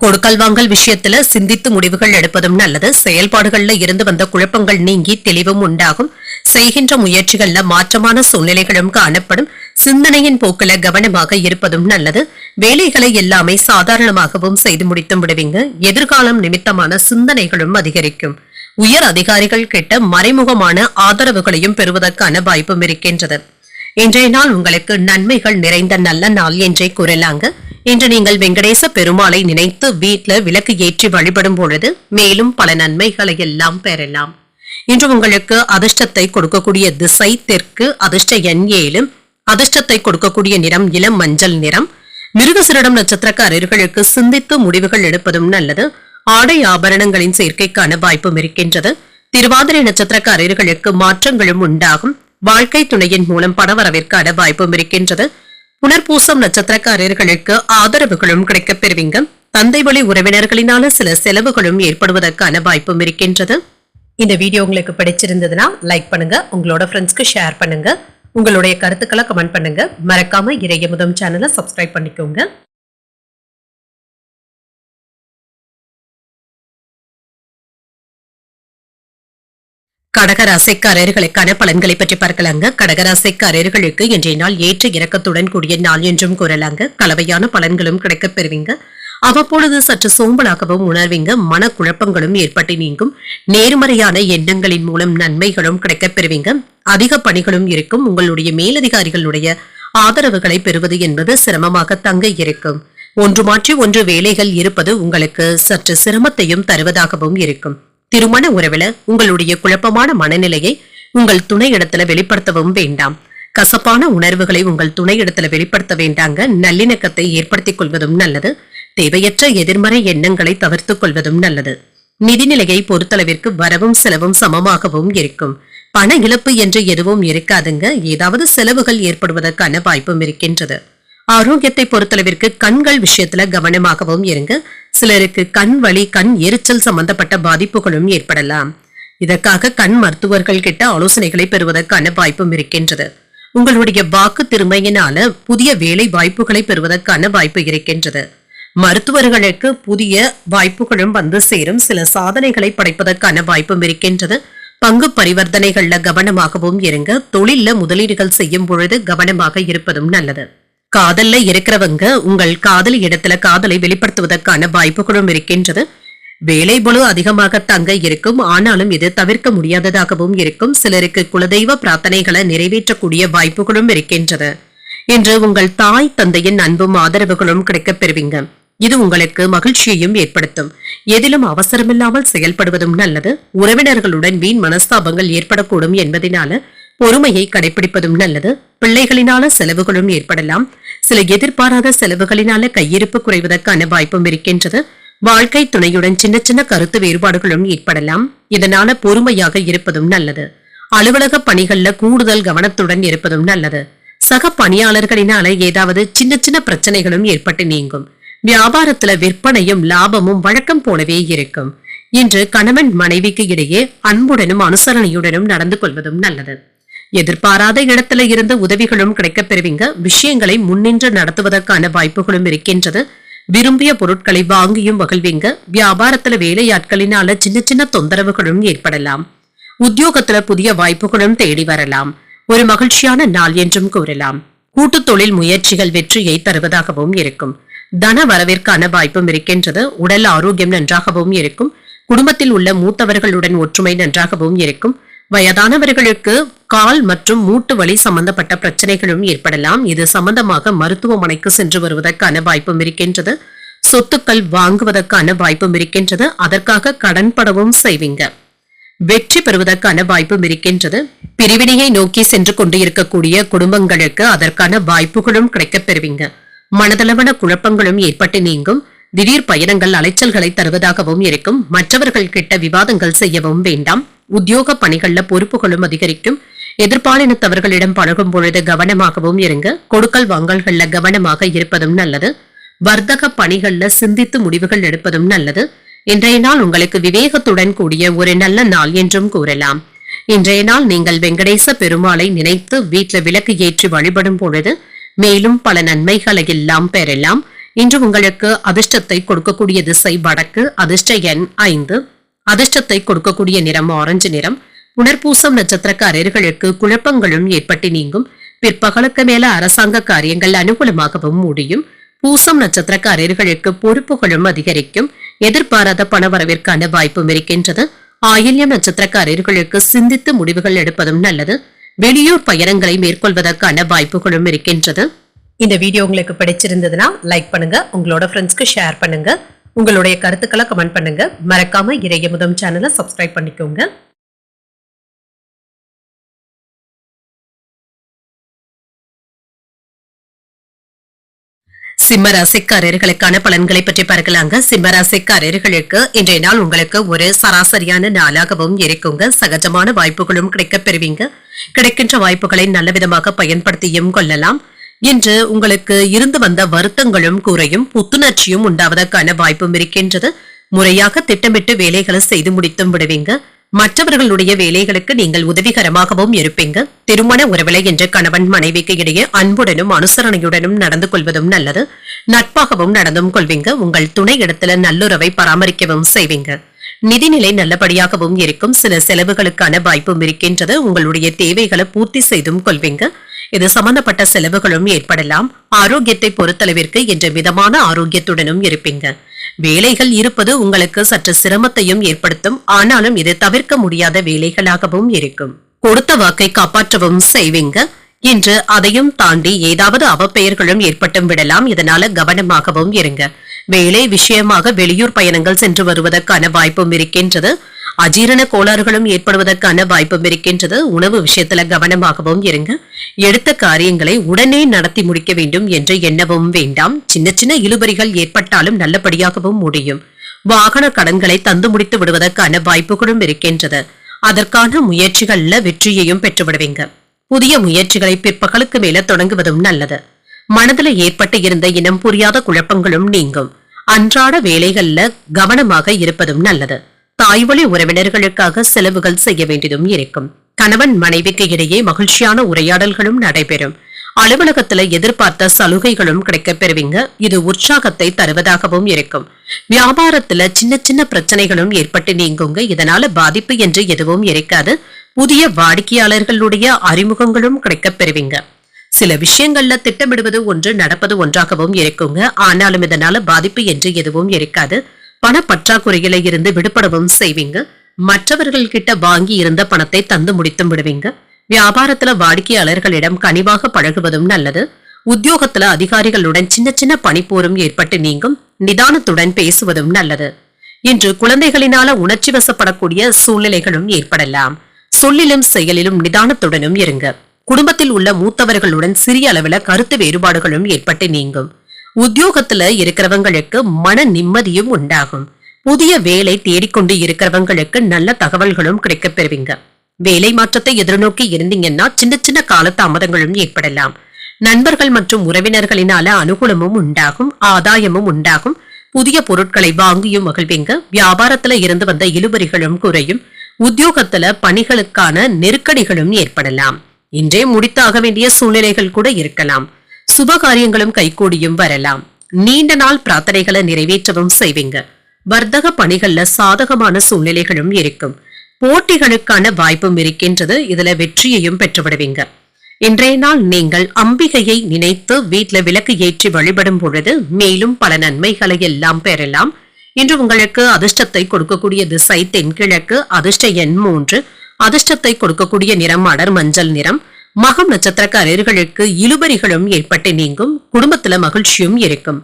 கொடுக்கல் வாங்கல் விஷயத்துல சிந்தித்து முடிவுகள் எடுப்பதும் நல்லது. செயல்பாடுகள்ல இருந்து வந்த குழப்பங்கள் நீங்கி தெளிவும் உண்டாகும். செய்கின்ற முயற்சிகள்ல மாற்றமான சூழ்நிலைகளும் காணப்படும். சிந்தனையின் போக்குல கவனமாக இருப்பதும் நல்லது. வேலைகளை எல்லாமே சாதாரணமாகவும் செய்து முடித்தும் விடுவீங்க. எதிர்காலம் நிமித்தமான சிந்தனைகளும் அதிகரிக்கும். உயர் அதிகாரிகள் கிட்ட மறைமுகமான ஆதரவுகளையும் பெறுவதற்கான வாய்ப்பும் இருக்கின்றது. இன்றைய நாள் உங்களுக்கு நன்மைகள் நிறைந்த நல்ல நாள் என்றே கூறலாங்க. இன்று நீங்கள் வெங்கடேச பெருமாளை நினைத்து வீட்டுல விளக்கு ஏற்றி வழிபடும் பொழுது மேலும் பல நன்மைகளை எல்லாம் பெறலாம். இன்று உங்களுக்கு அதிர்ஷ்டத்தை கொடுக்கக்கூடிய திசை தெற்கு. அதிர்ஷ்ட எண் 7. அதிர்ஷ்டத்தை கொடுக்கக்கூடிய நிறம் இளம் மஞ்சள் நிறம். மிருகசிரிடம் நட்சத்திரக்காரர்களுக்கு சிந்தித்து முடிவுகள் எடுப்பதும் நல்லது. ஆடை ஆபரணங்களின் சேர்க்கைக்கான வாய்ப்பும் இருக்கின்றது. திருவாதிரை நட்சத்திரக்காரர்களுக்கு மாற்றங்களும் உண்டாகும். வாழ்க்கை துணையின் மூலம் பணவரவிற்கான வாய்ப்பும் இருக்கின்றது. புனர்பூசம் நட்சத்திரக்காரர்களுக்கு ஆதரவுகளும் கிடைக்கப் பெறுவீங்க. தந்தை வழி உறவினர்களினால சில செலவுகளும் ஏற்படுவதற்கான வாய்ப்பும் இருக்கின்றது. இந்த வீடியோ உங்களுக்கு பிடிச்சிருந்ததுன்னா லைக் பண்ணுங்க. உங்களோட ஃப்ரெண்ட்ஸ்க்கு ஷேர் பண்ணுங்க. உங்களுடைய கருத்துக்களை கமெண்ட் பண்ணுங்க. மறக்காம இறையமுதம் சேனலை சப்ஸ்கிரைப் பண்ணிக்கோங்க. கடகராசிக்காரர்களுக்கான பலன்களை பற்றி பார்க்கலாங்க. கடகராசிக்காரர்களுக்கு இன்றைய நாள் ஏற்ற இறக்கத்துடன் கூடிய நாள் என்றும் கூறலாங்க. கலவையான பலன்களும் கிடைக்கப் பெறுவீங்க. அவ்வப்பொழுது சற்று சோம்பலாகவும் உணர்வீங்க. மனக்குழப்பங்களும் ஏற்பட்டு நீங்கும். நேர்மறையான எண்ணங்களின் மூலம் நன்மைகளும் கிடைக்கப் பெறுவீங்க. அதிக பணிகளும் இருக்கும். உங்களுடைய மேலதிகாரிகளுடைய ஆதரவுகளை பெறுவது என்பது சிரமமாக தங்க இருக்கும். ஒன்று மாற்றி ஒன்று வேலைகள் இருப்பது உங்களுக்கு சற்று சிரமத்தையும் தருவதாகவும் இருக்கும். திருமண உறவில உங்களுடைய குழப்பமான மனநிலையை உங்கள் துணை இடத்துல வெளிப்படுத்தவும் வேண்டாம். கசப்பான உணர்வுகளை உங்கள் துணை இடத்துல வெளிப்படுத்த வேண்டாங்க. நல்லிணக்கத்தை ஏற்படுத்திக் கொள்வதும் நல்லது. தேவையற்ற எதிர்மறை எண்ணங்களை தவிர்த்துக் கொள்வதும் நல்லது. நிதிநிலையை பொறுத்தளவிற்கு வரவும் செலவும் சமமாகவும் இருக்கும். பண இழப்பு என்று எதுவும் இருக்காதுங்க. ஏதாவது செலவுகள் ஏற்படுவதற்கான வாய்ப்பும் இருக்கின்றது. ஆரோக்கியத்தை பொறுத்தளவிற்கு கண்கள் விஷயத்துல கவனமாகவும் இருங்க. சிலருக்கு கண் வலி, கண் எரிச்சல் சம்பந்தப்பட்ட பாதிப்புகளும் ஏற்படலாம். இதற்காக கண் மருத்துவர்கள் கிட்ட ஆலோசனைகளை பெறுவதற்கான வாய்ப்பும் இருக்கின்றது. உங்களுடைய வாக்கு திறமையினால புதிய வேலை வாய்ப்புகளை பெறுவதற்கான வாய்ப்பு இருக்கின்றது. மருத்துவர்களுக்கு புதிய வாய்ப்புகளும் வந்து சேரும். சில சாதனைகளை படைப்பதற்கான வாய்ப்பும் இருக்கின்றது. பங்கு பரிவர்த்தனைகள்ல கவனமாகவும் இருங்க. தொழில்ல முதலீடுகள் செய்யும் பொழுது கவனமாக இருப்பதும் நல்லது. காதல்ல இருக்கிறவங்க உங்கள் காதலி இடத்துல காதலை வெளிப்படுத்துவதற்கான வாய்ப்புகளும் இருக்கின்றது. வேலை பளு அதிகமாக தங்க இருக்கும். ஆனாலும் இது தவிர்க்க முடியாததாகவும் இருக்கும். சிலருக்கு குலதெய்வ பிரார்த்தனைகளை நிறைவேற்றக்கூடிய வாய்ப்புகளும் இருக்கின்றது. இன்று உங்கள் தாய் தந்தையின் அன்பும் ஆதரவுகளும் கிடைக்கப் பெறுவீங்க. இது உங்களுக்கு மகிழ்ச்சியையும் ஏற்படுத்தும். எதிலும் அவசரமில்லாமல் செயல்படுவதும் நல்லது. உறவினர்களுடன் வீண் மனஸ்தாபங்கள் ஏற்படக்கூடும் என்பதனால பொறுமையை கடைபிடிப்பதும் நல்லது. பிள்ளைகளினால செலவுகளும் ஏற்படலாம். சில எதிர்பாராத செலவுகளினால கையிருப்பு குறைவதற்கான வாய்ப்பும் இருக்கின்றது. வாழ்க்கை துணையுடன் சின்ன சின்ன கருத்து வேறுபாடுகளும் ஏற்படலாம். இதனால பொறுமையாக இருப்பதும் நல்லது. அலுவலக பணிகள்ல கூடுதல் கவனத்துடன் இருப்பதும் நல்லது. சக பணியாளர்களினால ஏதாவது சின்ன சின்ன பிரச்சனைகளும் ஏற்பட்டு நீங்கும். வியாபாரத்துல விற்பனையும் லாபமும் வழக்கம் போலவே இருக்கும். இன்று கணவன் மனைவிக்கு இடையே அன்புடனும் அனுசரணையுடனும் நடந்து கொள்வதும் நல்லது. எதிர்பாராத இடத்துல இருந்து உதவிகளும் கிடைக்கப் பெறுவீங்க. விஷயங்களை முன்னின்று நடத்துவதற்கான வாய்ப்புகளும் இருக்கின்றது. விரும்பிய பொருட்களை வாங்கியும் மகிழ்வீங்க. வியாபாரத்துல வேலையாட்களினால சின்ன சின்ன தொந்தரவுகளும் ஏற்படலாம். உத்தியோகத்துல புதிய வாய்ப்புகளும் தேடி வரலாம். ஒரு மகிழ்ச்சியான நாள் என்றும் கூறலாம். கூட்டு தொழில் முயற்சிகள் வெற்றியை தருவதாகவும் இருக்கும். தன வரவிற்கான வாய்ப்பும் இருக்கின்றது. உடல் ஆரோக்கியம் நன்றாகவும் இருக்கும். குடும்பத்தில் உள்ள மூத்தவர்களுடன் ஒற்றுமை நன்றாகவும் இருக்கும். வயதானவர்களுக்கு கால் மற்றும் மூட்டு வலி சம்பந்தப்பட்ட பிரச்சனைகளும் ஏற்படலாம். இது சம்பந்தமாக மருத்துவமனைக்கு சென்று வருவதற்கான வாய்ப்பும் இருக்கின்றது. சொத்துக்கள் வாங்குவதற்கான வாய்ப்பும் இருக்கின்றது. அதற்காக கடன் படவும் செய்வீங்க. வெற்றி பெறுவதற்கான வாய்ப்பும் இருக்கின்றது. பிரிவினையை நோக்கி சென்று கொண்டு இருக்கக்கூடிய குடும்பங்களுக்கு அதற்கான வாய்ப்புகளும் கிடைக்கப் பெறுவீங்க. மனதளவன குழப்பங்களும் ஏற்பட்டு நீங்கும். திடீர் பயணங்கள் அலைச்சல்களை தருவதாகவும் இருக்கும். மற்றவர்கள் கிட்ட விவாதங்கள் செய்யவும் வேண்டாம். உத்தியோக பணிகள்ல பொறுப்புகளும் அதிகரிக்கும். எதிர்பாலினத்தவர்களிடம் பழகும் பொழுது கவனமாகவும் இருங்க. கொடுக்கல் வாங்கல்கள்ல கவனமாக இருப்பதும் நல்லது. வர்த்தக பணிகள்ல சிந்தித்து முடிவுகள் எடுப்பதும் நல்லது. இன்றைய நாள் உங்களுக்கு விவேகத்துடன் கூடிய ஒரு நல்ல நாள் என்றும் கூறலாம். இன்றைய நாள் நீங்கள் வெங்கடேச பெருமாளை நினைத்து வீட்டுல விளக்கு ஏற்றி வழிபடும் பொழுது மேலும் பல நன்மைகளை எல்லாம் பெறலாம். இன்று உங்களுக்கு அதிர்ஷ்டத்தை கொடுக்கக்கூடிய திசை வடக்கு. அதிர்ஷ்ட எண் 5. அதிர்ஷ்டத்தை கொடுக்கக்கூடிய நிறம் ஆரஞ்சு நிறம். புனர்பூசம் நட்சத்திரக்காரர்களுக்கு குழப்பங்களும் ஏற்பட்டு நீங்கும். பிற்பகலுக்கு மேல அரசாங்க காரியங்கள் அனுகூலமாகவும் முடியும். பூசம் நட்சத்திரக்காரர்களுக்கு பொறுப்புகளும் அதிகரிக்கும். எதிர்பாராத பணவரவிற்கான வாய்ப்பும் இருக்கின்றது. ஆயில்யம் நட்சத்திரக்காரர்களுக்கு சிந்தித்து முடிவுகள் எடுப்பதும் நல்லது. வெளியூர் பயணங்களை மேற்கொள்வதற்கான வாய்ப்புகளும் இருக்கின்றது. இந்த வீடியோ உங்களுக்கு பிடிச்சிருந்ததுன்னா லைக் பண்ணுங்க. உங்களோட ஃப்ரெண்ட்ஸ்க்கு ஷேர் பண்ணுங்க. உங்களுடைய கருத்துக்களை கமெண்ட் பண்ணுங்க. மறக்காம இறையமுதம் சேனலை சப்ஸ்கிரைப் பண்ணிக்கோங்க. சிம்மராசிக்காரர்களுக்கான பலன்களை பற்றி பார்க்கலாங்க. சிம்மராசிக்காரர்களுக்கு இன்றைய நாள் உங்களுக்கு ஒரு சராசரியான நாளாகவும் இருக்குங்க. சகஜமான வாய்ப்புகளும் கிடைக்கப் பெறுவீங்க. கிடைக்கின்ற வாய்ப்புகளை நல்ல விதமாக பயன்படுத்தியும் கொள்ளலாம். இன்று உங்களுக்கு இருந்து வந்த வருத்தங்களும் குறையும். புத்துணர்ச்சியும் உண்டாவதற்கான வாய்ப்பும் இருக்கின்றது. முறையாக திட்டமிட்டு வேலைகளை செய்து முடித்தும் விடுவீங்க. மற்றவர்களுடைய வேலைகளுக்கு நீங்கள் உதவிகரமாகவும் இருப்பீங்க. திருமண உறவிலை என்ற கணவன் மனைவிக்கு இடையே அன்புடனும் அனுசரணையுடனும் நடந்து கொள்வதும் நல்லது. நட்பாகவும் நடந்தும் கொள்வீங்க. உங்கள் துணை இடத்துல நல்லுறவை பராமரிக்கவும் செய்வீங்க. நிதிநிலை நல்லபடியாகவும் இருக்கும். சில செலவுகளுக்கான வாய்ப்பும் இருக்கின்றது. உங்களுடைய தேவைகளை பூர்த்தி செய்தும் கொள்வீங்க. இது சம்பந்தப்பட்ட செலவுகளும் ஏற்படலாம். ஆரோக்கியத்தை பொறுத்தளவிற்கு என்ற மிதமான ஆரோக்கியத்துடனும் இருப்பீங்க. வேலைகள் இருப்பது உங்களுக்கு சற்று சிரமத்தையும் ஏற்படுத்தும். ஆனாலும் இது தவிர்க்க முடியாத வேலைகளாகவும் இருக்கும். கொடுத்த வாக்கை காப்பாற்றவும் செய்வீங்க. இன்று அதையும் தாண்டி ஏதாவது அவப்பெயர்களும் ஏற்பட்டும் விடலாம். இதனால கவனமாகவும் இருங்க. வேலை விஷயமாக வெளியூர் பயணங்கள் சென்று வருவதற்கான வாய்ப்பும் இருக்கின்றது. அஜீரண கோளாறுகளும் ஏற்படுவதற்கான வாய்ப்பும் இருக்கின்றது. உணவு விஷயத்துல கவனமாகவும் இருங்க. எடுத்த காரியங்களை உடனே நடத்தி முடிக்க வேண்டும் என்று எண்ணவும் வேண்டாம். சின்ன சின்ன இழுபறிகள் ஏற்பட்டாலும் நல்லபடியாகவும் முடியும். வாகன கடன்களை தந்து முடித்து விடுவதற்கான வாய்ப்புகளும் இருக்கின்றது. அதற்கான முயற்சிகள்ல வெற்றியையும் பெற்று விடுவீங்க. புதிய முயற்சிகளை பிற்பகலுக்கு மேல தொடங்குவதும் நல்லது. மனதுல ஏற்பட்டு இருந்த இனம் புரியாத குழப்பங்களும் நீங்கும். அன்றாட வேலைகள்ல கவனமாக இருப்பதும் நல்லது. தாய்வழி உறவினர்களுக்காக செலவுகள் செய்ய வேண்டியதும் இருக்கும். கணவன் மனைவிக்கு இடையே மகிழ்ச்சியான உரையாடல்களும் நடைபெறும். அலுவலகத்துல எதிர்பார்த்த சலுகைகளும் கிடைக்கப் பெறுவீங்க. இது உற்சாகத்தை தருவதாகவும் இருக்கும். வியாபாரத்துல சின்ன சின்ன பிரச்சனைகளும் ஏற்பட்டு நீங்குங்க. இதனால பாதிப்பு என்று எதுவும் இருக்காது. புதிய வாடிக்கையாளர்களுடைய அறிமுகங்களும் கிடைக்கப் பெறுவீங்க. சில விஷயங்கள்ல திட்டமிடுவது ஒன்று, நடப்பது ஒன்றாகவும் இருக்குங்க. ஆனாலும் இதனால பாதிப்பு என்று எதுவும் இருக்காது. பண பற்றாக்குறையில இருந்து விடுபடவும் செய்வீங்க. மற்றவர்கள் கிட்ட வாங்கி இருந்த பணத்தை தந்து முடித்தும் விடுவீங்க. வியாபாரத்துல வாடிக்கையாளர்களிடம் கனிவாக பழகுவதும் நல்லது. உத்தியோகத்துல அதிகாரிகளுடன் சின்ன சின்ன பணிப்போரும் ஏற்பட்டு நீங்கும். நிதானத்துடன் பேசுவதும் நல்லது. இன்று குழந்தைகளினால உணர்ச்சி வசப்படக்கூடிய சூழ்நிலைகளும் ஏற்படலாம். சொல்லிலும் செயலிலும் நிதானத்துடனும் இருங்க. குடும்பத்தில் உள்ள மூத்தவர்களுடன் சிறிய அளவுல கருத்து வேறுபாடுகளும் ஏற்பட்டு நீங்கும். உத்தியோகத்துல இருக்கிறவங்களுக்கு மன நிம்மதியும் உண்டாகும். புதிய வேலை தேடிக்கொண்டு இருக்கிறவங்களுக்கு நல்ல தகவல்களும் கிடைக்கப் பெறுவீங்க. வேலை மாற்றத்தை எதிர்நோக்கி இருந்தீங்கன்னா சின்ன சின்ன கால தாமதங்களும் ஏற்படலாம். நண்பர்கள் மற்றும் உறவினர்களினால அனுகூலமும் உண்டாகும், ஆதாயமும் உண்டாகும். புதிய பொருட்களை வாங்கியும் மகிழ்வீங்க. வியாபாரத்துல இருந்து வந்த இழுபறிகளும் குறையும். உத்தியோகத்துல பணிகளுக்கான நெருக்கடிகளும் ஏற்படலாம். இன்றே முடித்தாக வேண்டிய சூழ்நிலைகள் கூட இருக்கலாம். சுபகாரியங்களும் கைகூடியும் வரலாம். நீண்ட நாள் பிரார்த்தனைகளை நிறைவேற்றவும் செய்வீங்க. வர்த்தக பணிகள்ல சாதகமான சூழ்நிலைகளும் இருக்கும். போட்டிகளுக்கான வாய்ப்பும் இருக்கின்றது. இதுல வெற்றியையும் பெற்றுவிடுவீங்க. இன்றைய நாள் நீங்கள் அம்பிகையை நினைத்து வீட்டுல விளக்கு ஏற்றி வழிபடும் பொழுது மேலும் பல நன்மைகளை எல்லாம் பெறலாம். இன்று உங்களுக்கு அதிர்ஷ்டத்தை கொடுக்கக்கூடிய திசை தென்கிழக்கு. அதிர்ஷ்ட எண் 3. அதிர்ஷ்டத்தை கொடுக்கக்கூடிய நிறம் அடர் மஞ்சள் நிறம். மகம் நட்சத்திரக்காரர்களுக்கு இழுபறிகளும் ஏற்பட்டு நீங்கும். குடும்பத்துல மகிழ்ச்சியும் இருக்கும்.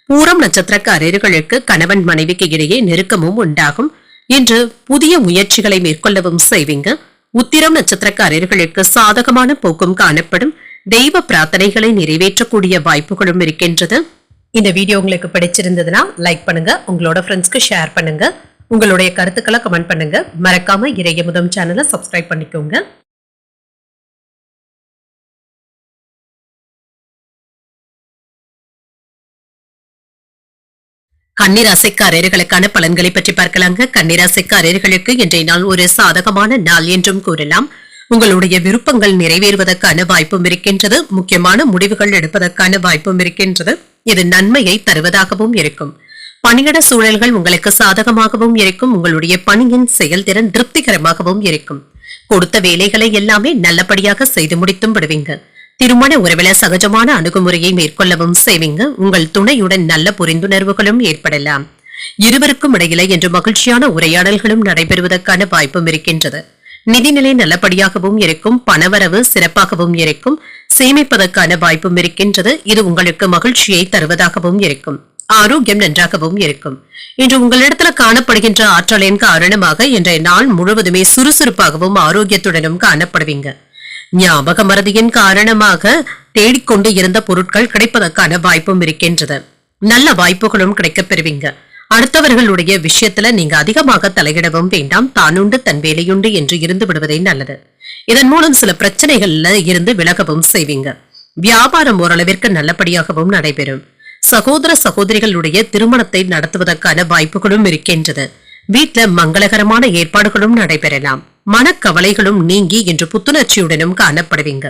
பூரம் நட்சத்திரக்காரர்களுக்கு கணவன் மனைவிக்கு இடையே நெருக்கமும் உண்டாகும். இன்று புதிய முயற்சிகளை மேற்கொள்ளவும் செய்வீங்க. உத்திரம் நட்சத்திரக்காரர்களுக்கு சாதகமான போக்கும் காணப்படும். தெய்வ பிரார்த்தனைகளை நிறைவேற்றக்கூடிய வாய்ப்புகளும் இருக்கின்றது. இந்த வீடியோ உங்களுக்கு பிடிச்சிருந்ததுன்னா லைக் பண்ணுங்க, உங்களோட ஃப்ரெண்ட்ஸ்க்கு ஷேர் பண்ணுங்க, உங்களுடைய கருத்துக்களை கமெண்ட் பண்ணுங்க. மறக்காம இறையமுதம் சேனலை சப்ஸ்கிரைப் பண்ணிக்கோங்க. கன்னிராசிக்காரர்களுக்கான பலன்களை பற்றி பார்க்கலாங்க. கன்னிராசிக்காரர்களுக்கு இன்றைய நாள் ஒரு சாதகமான நாள் என்றும் கூறலாம். உங்களுடைய விருப்பங்கள் நிறைவேறுவதற்கான வாய்ப்பும் இருக்கின்றது. முக்கியமான முடிவுகள் எடுப்பதற்கான வாய்ப்பும் இருக்கின்றது. இது நன்மையை தருவதாகவும் இருக்கும். பணியிட சூழல்கள் உங்களுக்கு சாதகமாகவும் இருக்கும். உங்களுடைய பணியின் செயல்திறன் திருப்திகரமாகவும் இருக்கும். கொடுத்த வேலைகளை எல்லாமே நல்லபடியாக செய்து முடித்தும் விடுவீங்க. திருமண உறவில சகஜமான அணுகுமுறையை மேற்கொள்ளவும் செய்வீங்க. உங்கள் துணையுடன் நல்ல புரிந்துணர்வுகளும் ஏற்படலாம். இருவருக்கும் இடையில என்று மகிழ்ச்சியான உரையாடல்களும் நடைபெறுவதற்கான வாய்ப்பும் இருக்கின்றது. நிதிநிலை நல்லபடியாகவும் இருக்கும். பணவரவு சிறப்பாகவும் இருக்கும். சேமிப்பதற்கான வாய்ப்பும் இருக்கின்றது. இது உங்களுக்கு மகிழ்ச்சியை தருவதாகவும் இருக்கும். ஆரோக்கியம் நன்றாகவும் இருக்கும். இன்று உங்களிடத்துல காணப்படுகின்ற ஆற்றலின் காரணமாக இன்றைய நாள் முழுவதுமே சுறுசுறுப்பாகவும் ஆரோக்கியத்துடனும் காணப்படுவீங்க. ஞாபக மறதியின் காரணமாக தேடிக்கொண்டு இருந்த பொருட்கள் கிடைப்பதற்கான வாய்ப்பும் இருக்கின்றது. நல்ல வாய்ப்புகளும் கிடைக்கப் பெறுவீங்க. அடுத்தவர்களுடைய விஷயத்துல நீங்க அதிகமாக தலையிடவும் வேண்டாம். தானுண்டு தன் வேலையுண்டு என்று இருந்து விடுவதே நல்லது. இதன் மூலம் சில பிரச்சனைகள்ல இருந்து விலகவும் செய்வீங்க. வியாபாரம் ஓரளவிற்கு நல்லபடியாகவும் நடைபெறும். சகோதர சகோதரிகளுடைய திருமணத்தை நடத்துவதற்கான வாய்ப்புகளும் இருக்கின்றது. வீட்டுல மங்களகரமான ஏற்பாடுகளும் நடைபெறலாம். மனக்கவலைகளும் நீங்கி இன்று புத்துணர்ச்சியுடனும் காணப்படுவீங்க.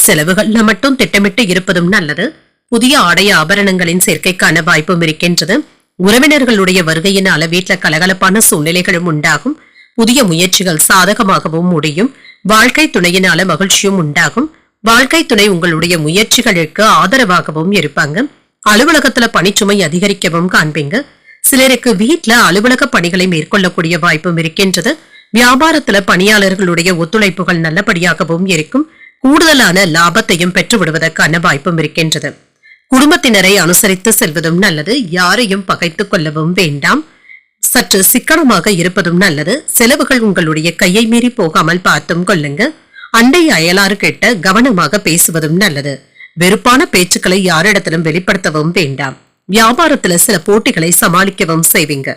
செலவுகள்ல மட்டும் திட்டமிட்டு இருப்பதும் நல்லது. புதிய ஆடை ஆபரணங்களின் சேர்க்கைக்கான வாய்ப்பும் இருக்கின்றது. உறவினர்களுடைய வருகையினால வீட்டுல கலகலப்பான சூழ்நிலைகளும் உண்டாகும். புதிய முயற்சிகள் சாதகமாகவும் முடியும். வாழ்க்கை துணையினால மகிழ்ச்சியும் உண்டாகும். வாழ்க்கை துணை உங்களுடைய முயற்சிகளுக்கு ஆதரவாகவும் இருப்பாங்க. அலுவலகத்துல பணிச்சுமை அதிகரிக்கவும் காண்பீங்க. சிலருக்கு வீட்டுல அலுவலக பணிகளை மேற்கொள்ளக்கூடிய வாய்ப்பும் இருக்கின்றது. வியாபாரத்துல பணியாளர்களுடைய ஒத்துழைப்புகள் நல்லபடியாகவும் இருக்கும். கூடுதலான லாபத்தையும் பெற்று விடுவதற்கான வாய்ப்பும் இருக்கின்றது. குடும்பத்தினரை அனுசரித்து செல்வதும் நல்லது. யாரையும் பகைத்துக் கொள்ளவும் வேண்டாம். சற்று சிக்கனமாக இருப்பதும் நல்லது. செலவுகள் உங்களுடைய கையை மீறி போகாமல் பார்த்தும் கொள்ளுங்க. அண்டை அயலாறு கிட்ட கவனமாக பேசுவதும் நல்லது. வெறுப்பான பேச்சுக்களை யாரிடத்திலும் வெளிப்படுத்தவும் வேண்டாம். வியாபாரத்துல சில போட்டிகளை சமாளிக்கவும் செய்வீங்க.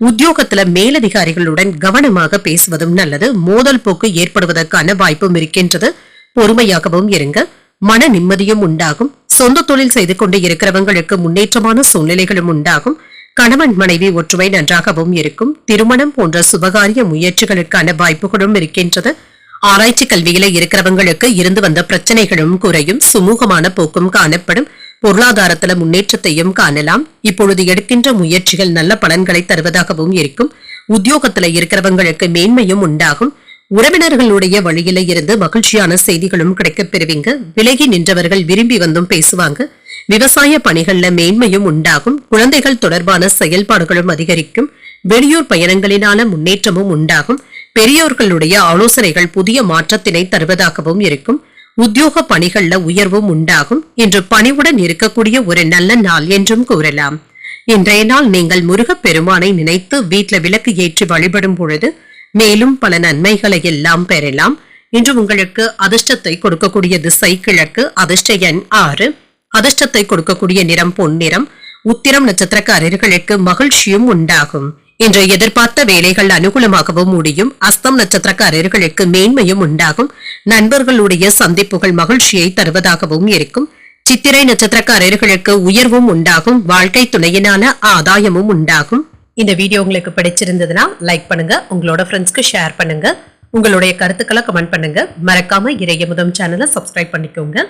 உத்தியோகத்துல மேலதிகாரிகளுடன் கவனமாக பேசுவதும் நல்லது. மோதல் போக்கு ஏற்படுவதற்கான வாய்ப்பும் இருக்கின்றது. பொறுமையாகவும் இருங்க. மன நிம்மதியும் உண்டாகும். சொந்த தொழில் செய்து கொண்டு இருக்கிறவங்களுக்கு முன்னேற்றமான சூழ்நிலைகளும் உண்டாகும். கணவன் மனைவி ஒற்றுமை நன்றாகவும் இருக்கும். திருமணம் போன்ற சுபகாரிய முயற்சிகளுக்கான வாய்ப்புகளும் இருக்கின்றது. ஆராய்ச்சி கல்வியில இருக்கிறவங்களுக்கு இருந்து வந்த பிரச்சனைகளும் குறையும். சுமூகமான போக்கும் காணப்படும். பொருளாதாரத்துல முன்னேற்றத்தையும் காணலாம். இப்பொழுது எடுக்கின்ற முயற்சிகள் நல்ல பலன்களை தருவதாகவும் இருக்கும். உத்தியோகத்துல இருக்கிறவங்களுக்கு மேன்மையும் உண்டாகும். உறவினர்களுடைய வழியில இருந்து மகிழ்ச்சியான செய்திகளும் கிடைக்கப் பெறுவீங்க. விலகி நின்றவர்கள் விரும்பி வந்தும் பேசுவாங்க. விவசாய பணிகள்ல மேன்மையும் உண்டாகும். குழந்தைகள் தொடர்பான செயல்பாடுகளும் அதிகரிக்கும். வெளியூர் பயணங்களினால முன்னேற்றமும் உண்டாகும். பெரியோர்களுடைய ஆலோசனைகள் புதிய மாற்றத்தினை தருவதாகவும் இருக்கும். உத்தியோக பணிகள்ல உயர்வும் உண்டாகும். இன்று பணிவுடன் இருக்கக்கூடிய ஒரு நல்ல நாள் என்றும் கூறலாம். இன்றைய நாள் நீங்கள் முருகப் பெருமானை நினைத்து வீட்டில் விளக்கு ஏற்றி வழிபடும் பொழுது மேலும் பல நன்மைகளை எல்லாம் பெறலாம். இன்று உங்களுக்கு அதிர்ஷ்டத்தை கொடுக்கக்கூடிய திசை கிழக்கு. அதிர்ஷ்ட எண் 6. அதிர்ஷ்டத்தை கொடுக்கக்கூடிய நிறம் பொன்னிறம். உத்திரம் நட்சத்திரக்காரர்களுக்கு மகிழ்ச்சியும் உண்டாகும். இன்று எதிர்பார்த்த வேலைகள் அனுகூலமாகவும் முடியும். அஸ்தம் நட்சத்திரக்காரர்களுக்கு மேன்மையும் உண்டாகும். நண்பர்களுடைய சந்திப்புகள் மகிழ்ச்சியை தருவதாகவும் இருக்கும். சித்திரை நட்சத்திரக்காரர்களுக்கு உயர்வும் உண்டாகும். வாழ்க்கை துணையினால ஆதாயமும் உண்டாகும். இந்த வீடியோ உங்களுக்கு பிடிச்சிருந்ததுன்னா லைக் பண்ணுங்க. உங்களோட ஃப்ரெண்ட்ஸ்க்கு ஷேர் பண்ணுங்க. உங்களுடைய கருத்துக்களை கமெண்ட் பண்ணுங்க. மறக்காம இறையமுதம் சேனலை சப்ஸ்கிரைப் பண்ணிக்கோங்க.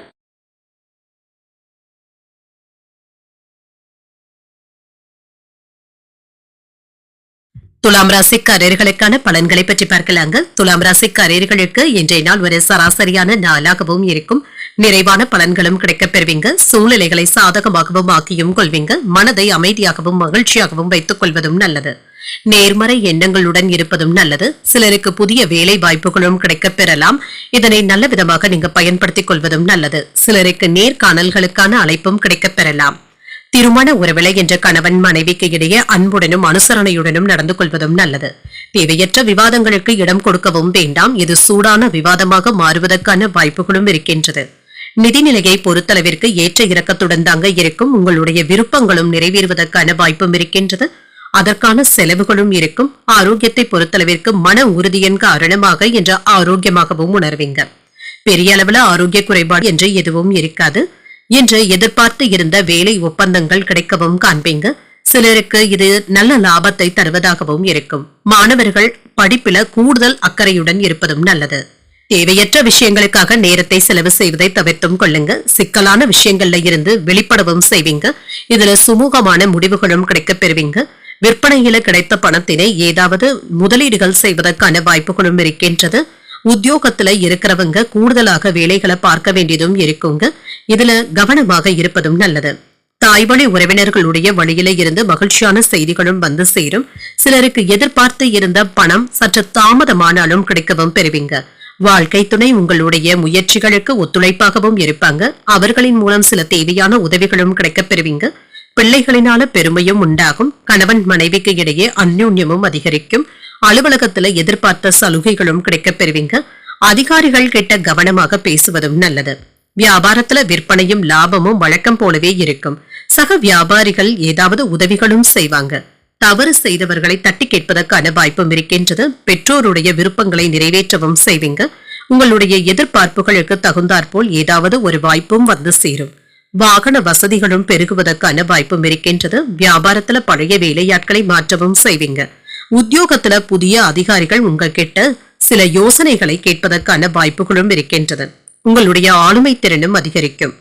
துலாம் ராசிக்காரர்களுக்கான பலன்களை பற்றி பார்க்கலாங்க. துலாம் ராசிக்காரர்களுக்கு இன்றைய நாள் ஒரு சராசரியான நாளாகவும் இருக்கும். நிறைவான பலன்களும் கிடைக்கப் பெறுவீங்க. சூழ்நிலைகளை சாதகமாகவும் ஆக்கியும் கொள்வீங்க. மனதை அமைதியாகவும் மகிழ்ச்சியாகவும் வைத்துக் கொள்வதும் நல்லது. நேர்மறை எண்ணங்களுடன் இருப்பதும் நல்லது. சிலருக்கு புதிய வேலை வாய்ப்புகளும் கிடைக்கப் பெறலாம். இதனை நல்ல விதமாக நீங்க பயன்படுத்திக் கொள்வதும் நல்லது. சிலருக்கு நேர்காணல்களுக்கான அழைப்பும் கிடைக்கப் பெறலாம். திருமண உறவிலை என்ற கணவன் மனைவிக்கு இடையே அன்புடனும் அனுசரணையுடனும் நடந்து கொள்வதும் நல்லது. தேவையற்ற விவாதங்களுக்கு இடம் கொடுக்கவும் வேண்டாம். இது சூடான விவாதமாக மாறுவதற்கான வாய்ப்புகளும் இருக்கின்றது. நிதிநிலையை பொறுத்தளவிற்கு ஏற்ற இறக்கத்துடன் தாங்க இருக்கும். உங்களுடைய விருப்பங்களும் நிறைவேறுவதற்கான வாய்ப்பும் இருக்கின்றது. அதற்கான செலவுகளும் இருக்கும். ஆரோக்கியத்தை பொறுத்தளவிற்கு மன உறுதியின் காரணமாக என்ற ஆரோக்கியமாகவும் உணர்வீங்க. பெரிய அளவுல ஆரோக்கிய குறைபாடு என்று எதுவும் இருக்காது. என்று எதிர்பார்த்து இருந்த வேலை ஒப்பந்தங்கள் கிடைக்கவும் காண்பீங்க. சிலருக்கு இது நல்ல லாபத்தை தருவதாகவும் இருக்கும். மாணவர்கள் படிப்பில கூடுதல் அக்கறையுடன் இருப்பதும் நல்லது. தேவையற்ற விஷயங்களுக்காக நேரத்தை செலவு செய்வதை தவிர்த்தும் கொள்ளுங்க. சிக்கலான விஷயங்கள்ல இருந்து வெளிப்படவும் செய்வீங்க. இதுல சுமூகமான முடிவுகளும் கிடைக்கப் பெறுவீங்க. விற்பனையில கிடைத்த பணத்தினை ஏதாவது முதலீடுகள் செய்வதற்கான வாய்ப்புகளும் இருக்கின்றது. உத்தியோகத்துல இருக்கிறவங்க கூடுதலாக வேலைகளை பார்க்க வேண்டியதும் இருக்குங்க. இதுல கவனமாக இருப்பதும் நல்லது. தாய்வழி உறவினர்களுடைய வழியில இருந்து மகிழ்ச்சியான செய்திகளும் வந்து சேரும். சிலருக்கு எதிர்பார்த்து இருந்த பணம் சற்று தாமதமானாலும் கிடைக்கவும் பெறுவீங்க. வாழ்க்கை துணை உங்களுடைய முயற்சிகளுக்கு ஒத்துழைப்பாகவும் இருப்பாங்க. அவர்களின் மூலம் சில தேவையான உதவிகளும் கிடைக்கப் பெறுவீங்க. பிள்ளைகளினால பெருமையும் உண்டாகும். கணவன் மனைவிக்கு இடையே அந்யோன்யமும் அதிகரிக்கும். அலுவலகத்துல எதிர்பார்த்த சலுகைகளும் கிடைக்கப் பெறுவீங்க. அதிகாரிகள் கிட்ட கவனமாக பேசுவதும் நல்லது. வியாபாரத்துல விற்பனையும் லாபமும் வழக்கம் போலவே இருக்கும். சக வியாபாரிகள் ஏதாவது உதவிகளும் செய்வாங்க. தவறு செய்தவர்களை தட்டி கேட்பதற்கான வாய்ப்பும் இருக்கின்றது. பெற்றோருடைய விருப்பங்களை நிறைவேற்றவும் செய்வீங்க. உங்களுடைய எதிர்பார்ப்புகளுக்கு தகுந்தாற்போல் ஏதாவது ஒரு வாய்ப்பும் வந்து சேரும். வாகன வசதிகளும் பெருகுவதற்கான வாய்ப்பும் இருக்கின்றது. வியாபாரத்துல பழைய வேலையாட்களை மாற்றவும் செய்வீங்க. உத்தியோகத்துல புதிய அதிகாரிகள் உங்ககிட்ட சில யோசனைகளை கேட்பதற்கான வாய்ப்புகளும் இருக்கின்றது. உங்களுடைய ஆளுமை திறனும் அதிகரிக்கும்.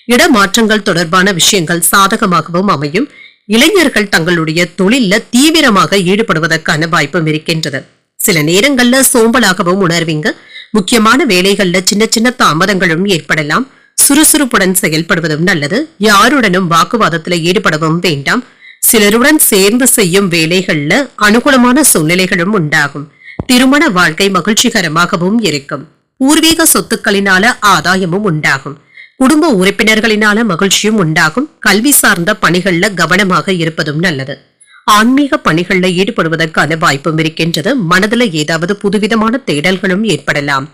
இடமாற்றங்கள் தொடர்பான விஷயங்கள் சாதகமாகவும் அமையும். இளைஞர்கள் தங்களுடைய தொழில தீவிரமாக ஈடுபடுவதற்கான வாய்ப்பும் இருக்கின்றது. சில நேரங்கள்ல சோம்பலாகவும் உணர்வீங்க. முக்கியமான வேலைகள்ல சின்ன சின்ன தாமதங்களும் ஏற்படலாம். சுறுசுறுப்புடன் செயல்படுவதும் நல்லது. யாருடனும் வாக்குவாதத்துல ஈடுபடவும் வேண்டாம். சிலருடன் சேர்ந்து செய்யும் வேலைகள்ல அனுகூலமான சூழ்நிலைகளும் உண்டாகும். திருமண வாழ்க்கை மகிழ்ச்சிகரமாகவும் இருக்கும். பூர்வீக சொத்துக்களினால ஆதாயமும் உண்டாகும். குடும்ப உறுப்பினர்களினால மகிழ்ச்சியும் உண்டாகும். கல்வி சார்ந்த பணிகள்ல கவனமாக இருப்பதும் நல்லது. ஆன்மீக பணிகள்ல ஈடுபடுவதற்கான வாய்ப்பும் இருக்கின்றது. மனதுல ஏதாவது புதுவிதமான தேடல்களும் ஏற்படலாம்.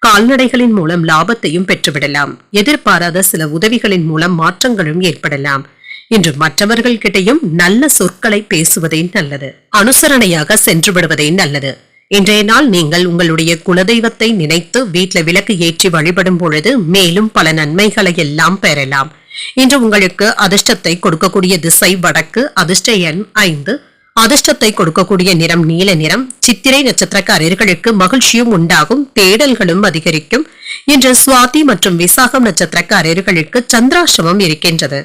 கால்நடைகளின் மூலம் லாபத்தையும் பெற்றுவிடலாம். எதிர்பாராத சில உதவிகளின் மூலம் மாற்றங்களும் ஏற்படலாம். இன்று மற்றவர்கள் கிட்டையும் நல்ல சொற்களை பேசுவதே நல்லது. அனுசரணையாக சென்று விடுவதே நல்லது. இன்றைய நாள் நீங்கள் உங்களுடைய குலதெய்வத்தை நினைத்து வீட்ல விளக்கு ஏற்றி வழிபடும் பொழுது மேலும் பல நன்மைகளை எல்லாம் பெறலாம். இன்று உங்களுக்கு அதிர்ஷ்டத்தை கொடுக்கக்கூடிய திசை வடக்கு, அதிர்ஷ்ட எண் 5, அதிர்ஷ்டத்தை கொடுக்கக்கூடிய நிறம் நீல நிறம். சித்திரை நட்சத்திரக்காரர்களுக்கு மகிழ்ச்சியும் உண்டாகும், தேடல்களும் அதிகரிக்கும். இன்று சுவாதி மற்றும் விசாகம் நட்சத்திரக்காரர்களுக்கு சந்திராஷ்டமம் இருக்கின்றது.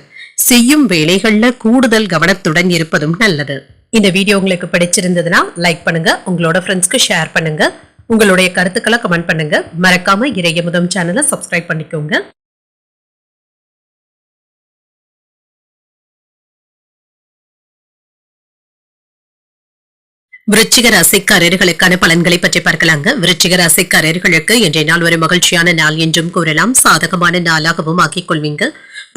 செய்யும் வேலைகள்ல கூடுதல் கவனத்துடன் இருப்பதும் நல்லது. இந்த வீடியோ உங்களுக்கு பிடிச்சிருந்ததுன்னா லைக் பண்ணுங்க, உங்களோட ஃப்ரெண்ட்ஸ்க்கு ஷேர் பண்ணுங்க, உங்களுடைய கருத்துக்களை கமெண்ட் பண்ணுங்க. மறக்காம இறையமுதம் சேனலை சப்ஸ்கிரைப் பண்ணிக்கோங்க. விருச்சிக ராசிக்காரர்களுக்கான பலன்களை பற்றி பார்க்கலாங்க. விருச்சிக ராசிக்காரர்களுக்கு இன்றைய நாள் ஒரு மகிழ்ச்சியான நாள் என்றும் கூறலாம். சாதகமான நாளாகவும் ஆக்கிக் கொள்வீங்க.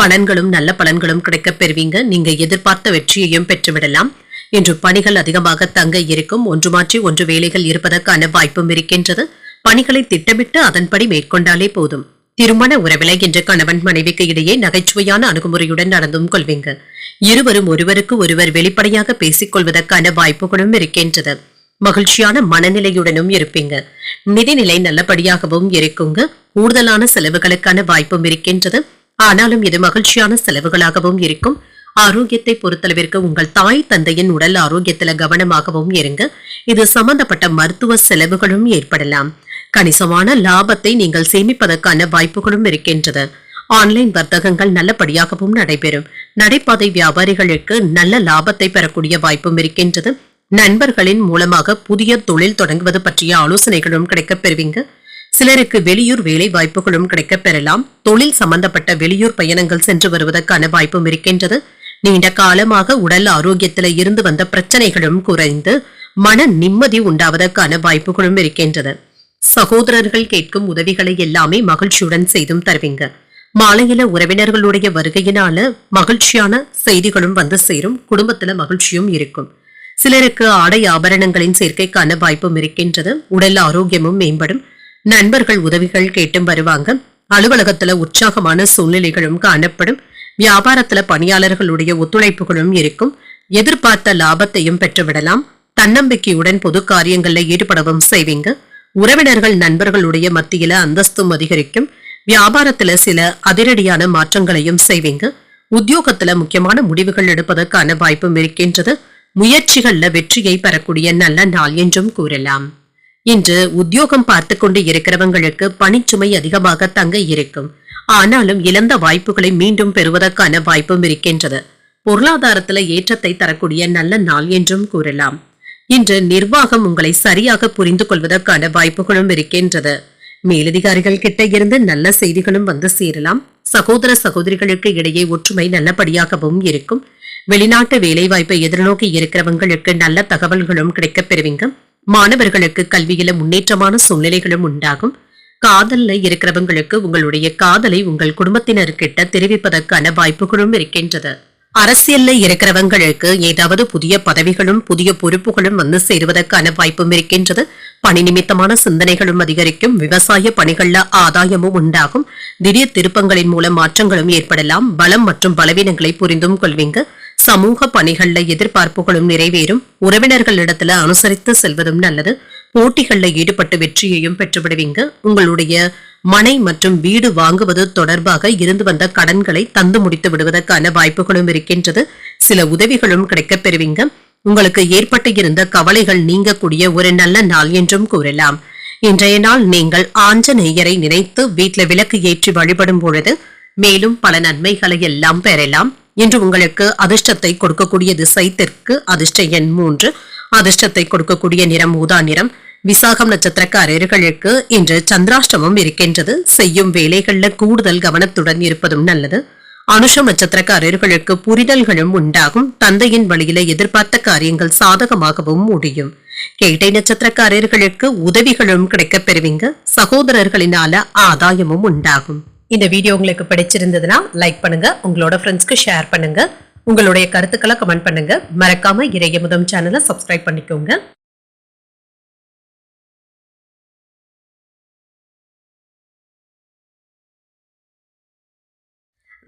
பலன்களும் நல்ல பலன்களும் கிடைக்கப் பெறுவீங்க. நீங்க எதிர்பார்த்த வெற்றியையும் பெற்றுவிடலாம். இன்று பணிகள் அதிகமாக தங்க இருக்கும். ஒன்று மாற்றி ஒன்று வேலைகள் இருப்பதற்கான வாய்ப்பும் இருக்கின்றது. பணிகளை திட்டமிட்டு அதன்படி மேற்கொண்டாலே போதும். திருமண உறவிலை இன்று கணவன் மனைவிக்கு இடையே நகைச்சுவையான அணுகுமுறையுடன் நடந்தும் கொள்வீங்க. இருவரும் ஒருவருக்கு ஒருவர் வெளிப்படையாக பேசிக் கொள்வதற்கான வாய்ப்புகளும் இருக்கின்றது. மகிழ்ச்சியான மனநிலையுடனும் இருப்பீங்க. நிதிநிலை நல்லபடியாகவும் இருக்குங்க. கூடுதலான செலவுகளுக்கான வாய்ப்பும் இருக்கின்றது. ஆனாலும் இது மகிழ்ச்சியான செலவுகளாகவும் இருக்கும். ஆரோக்கியத்தை பொறுத்தளவிற்கு உங்கள் தாய் தந்தையின் உடல் ஆரோக்கியத்துல கவனமாகவும் இருங்க. இது சம்பந்தப்பட்ட மருத்துவ செலவுகளும் ஏற்படலாம். கணிசமான லாபத்தை நீங்கள் சேமிப்பதற்கான வாய்ப்புகளும் இருக்கின்றது. ஆன்லைன் வர்த்தகங்கள் நல்லபடியாகவும் நடைபெறும். நடைபாதை வியாபாரிகளுக்கு நல்ல லாபத்தை பெறக்கூடிய வாய்ப்பும் இருக்கின்றது. நண்பர்களின் மூலமாக புதிய தொழில் தொடங்குவது பற்றிய ஆலோசனைகளும் கிடைக்கப் பெறுவீங்க. சிலருக்கு வெளியூர் வேலை வாய்ப்புகளும் கிடைக்கப் பெறலாம். தொழில் சம்பந்தப்பட்ட வெளியூர் பயணங்கள் சென்று வருவதற்கான வாய்ப்பும் இருக்கின்றது. நீண்ட காலமாக உடல் ஆரோக்கியத்தில இருந்து வந்த பிரச்சனைகளும் குறைந்து மன நிம்மதி உண்டாவதற்கான வாய்ப்புகளும் இருக்கின்றது. சகோதரர்கள் கேட்கும் உதவிகளை எல்லாமே மகிழ்ச்சியுடன் செய்தும் தருவீங்க. மாலையில உறவினர்களுடைய வருகையினால மகிழ்ச்சியான செய்திகளும் வந்து சேரும். குடும்பத்துல மகிழ்ச்சியும் இருக்கும். சிலருக்கு ஆடை ஆபரணங்களின் சேர்க்கைக்கான வாய்ப்பும் இருக்கின்றது. உடல் ஆரோக்கியமும் மேம்படும். நண்பர்கள் உதவிகள் கேட்டும் வருவாங்க. அலுவலகத்துல உற்சாகமான சூழ்நிலைகளும் காணப்படும். வியாபாரத்துல பணியாளர்களுடைய ஒத்துழைப்புகளும் இருக்கும். எதிர்பார்த்த லாபத்தையும் பெற்றுவிடலாம். தன்னம்பிக்கையுடன் பொது காரியங்கள்ல ஈடுபடவும் செய்வீங்க. உறவினர்கள் நண்பர்களுடைய மத்தியில அந்தஸ்தும் அதிகரிக்கும். வியாபாரத்துல சில அதிரடியான மாற்றங்களையும் செய்வீங்க. உத்தியோகத்துல முக்கியமான முடிவுகள் எடுப்பதற்கான வாய்ப்பும் இருக்கின்றது. முயற்சிகள்ல வெற்றியை பெறக்கூடிய நல்ல நாள் என்றும் கூறலாம். இன்று உத்தியோகம் பார்த்து கொண்டு இருக்கிறவங்களுக்கு பணிச்சுமை அதிகமாக தங்க இருக்கும். ஆனாலும் இழந்த வாய்ப்புகளை மீண்டும் பெறுவதற்கான வாய்ப்பும் இருக்கின்றது. பொருளாதாரத்துல ஏற்றத்தை தரக்கூடிய நல்ல நாள் என்றும் கூறலாம். இன்று நிர்வாகம் உங்களை சரியாக புரிந்து கொள்வதற்கான வாய்ப்புகளும் இருக்கின்றது. மேலதிகாரிகள் கிட்ட இருந்து நல்ல செய்திகளும் வந்து சேரலாம். சகோதர சகோதரிகளுக்கு இடையே ஒற்றுமை நல்லபடியாகவும் இருக்கும். வெளிநாட்டு வேலை வாய்ப்பை எதிர்நோக்கி இருக்கிறவங்களுக்கு நல்ல தகவல்களும் கிடைக்கப் பெறுவீங்க. மாணவர்களுக்கு கல்வியில முன்னேற்றமான சூழ்நிலைகளும் உண்டாகும். காதல்ல இருக்கிறவங்களுக்கு உங்களுடைய காதலை உங்கள் குடும்பத்தினர்கிட்ட தெரிவிப்பதற்கான வாய்ப்புகளும் இருக்கின்றது. அரசியல்ல இருக்கிறவங்களுக்கு ஏதாவது புதிய பதவிகளும் புதிய பொறுப்புகளும் வந்து சேருவதற்கான வாய்ப்பும் இருக்கின்றது. பணி நிமித்தமான சிந்தனைகளும் அதிகரிக்கும். விவசாய பணிகள்ல ஆதாயமும் உண்டாகும். திடீர் திருப்பங்களின் மூலம் மாற்றங்களும் ஏற்படலாம். பலம் மற்றும் பலவீனங்களை புரிந்தும் கொள்வீங்க. சமூக பணிகள்ல எதிர்பார்ப்புகளும் நிறைவேறும். உறவினர்களிடத்துல அனுசரித்து செல்வதும் நல்லது. போட்டிகள்ல ஈடுபட்டு வெற்றியையும் பெற்றுவிடுவீங்க. உங்களுடைய மனை மற்றும் வீடு வாங்குவது தொடர்பாக இருந்து வந்த கடன்களை தந்து முடித்து விடுவதற்கான வாய்ப்புகளும் இருக்கின்றது. சில உதவிகளும் கிடைக்கப் பெறுவீங்க. உங்களுக்கு ஏற்பட்டு இருந்த கவலைகள் நீங்கக்கூடிய ஒரு நல்ல நாள் என்றும் கூறலாம். இன்றைய நாள் நீங்கள் ஆஞ்சநேயரை நினைத்து வீட்ல விளக்கு ஏற்றி வழிபடும் பொழுது மேலும் பல நன்மைகளை எல்லாம் பெறலாம். இன்று உங்களுக்கு அதிர்ஷ்டத்தை கொடுக்கக்கூடிய திசை தெற்கு, அதிர்ஷ்ட எண் 3, அதிர்ஷ்டத்தை கொடுக்கக்கூடிய நிறம் ஊதா நிறம். விசாகம் நட்சத்திரக்காரர்களுக்கு இன்று சந்திராஷ்டமம் இருக்கின்றது. செய்யும் வேலைகள்ல கூடுதல் கவனத்துடன் இருப்பதும் நல்லது. அனுஷம் நட்சத்திரக்காரர்களுக்கு புரிதல்களும் உண்டாகும். தந்தையின் வழியில எதிர்பார்த்த காரியங்கள் சாதகமாகவும் முடியும். கேட்டை நட்சத்திரக்காரர்களுக்கு உதவிகளும் கிடைக்கப் பெறுவீங்க. சகோதரர்களினால ஆதாயமும் உண்டாகும். இந்த வீடியோ உங்களுக்கு பிடிச்சிருந்ததுன்னா லைக் பண்ணுங்க, உங்களோட ஃப்ரெண்ட்ஸ்க்கு ஷேர் பண்ணுங்க, உங்களுடைய கருத்துக்களை கமெண்ட் பண்ணுங்க. மறக்காம இறையமுதம் சேனலை சப்ஸ்கிரைப் பண்ணிக்கோங்க.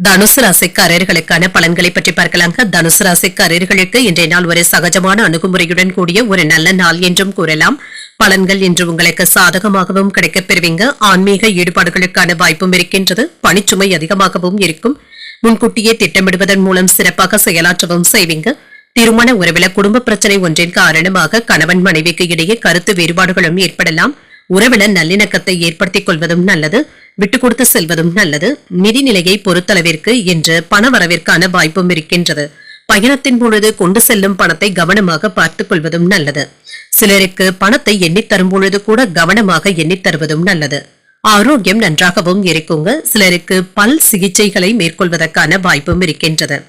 தனுசு ராசிக்காரர்களுக்கான பலன்களை பற்றி பார்க்கலாங்க. தனுசு ராசிக்காரர்களுக்கு இன்றைய நாள் ஒரு சகஜமான அணுகுமுறையுடன் கூடிய ஒரு நல்ல நாள் என்றும் கூறலாம். பலன்கள் இன்று உங்களுக்கு சாதகமாகவும் கிடைக்கப் பெறுவீங்க. ஆன்மீக ஈடுபாடுகளுக்கான வாய்ப்பும் இருக்கின்றது. பணிச்சுமை அதிகமாகவும் இருக்கும். முன்கூட்டியே திட்டமிடுவதன் மூலம் சிறப்பாக செயலாற்றவும் செய்வீங்க. திருமண உறவில குடும்ப பிரச்சனை ஒன்றின் காரணமாக கணவன் மனைவிக்கு இடையே கருத்து வேறுபாடுகளும் ஏற்படலாம். உறவில நல்லிணக்கத்தை ஏற்படுத்திக் கொள்வதும் நல்லது. விட்டுக் கொடுத்து செல்வதும் நல்லது. நிதிநிலையை பொறுத்தளவிற்கு இன்று பணவரவிற்கான வாய்ப்பும் இருக்கின்றது. பயணத்தின் பொழுது கொண்டு செல்லும் பணத்தை கவனமாக பார்த்துக் கொள்வதும் நல்லது. சிலருக்கு பணத்தை எண்ணித் தரும் பொழுது கூட கவனமாக எண்ணித் தருவதும் நல்லது. ஆரோக்கியம் நன்றாகவும் இருக்குங்க. சிலருக்கு பல் சிகிச்சைகளை மேற்கொள்வதற்கான வாய்ப்பும் இருக்கின்றது.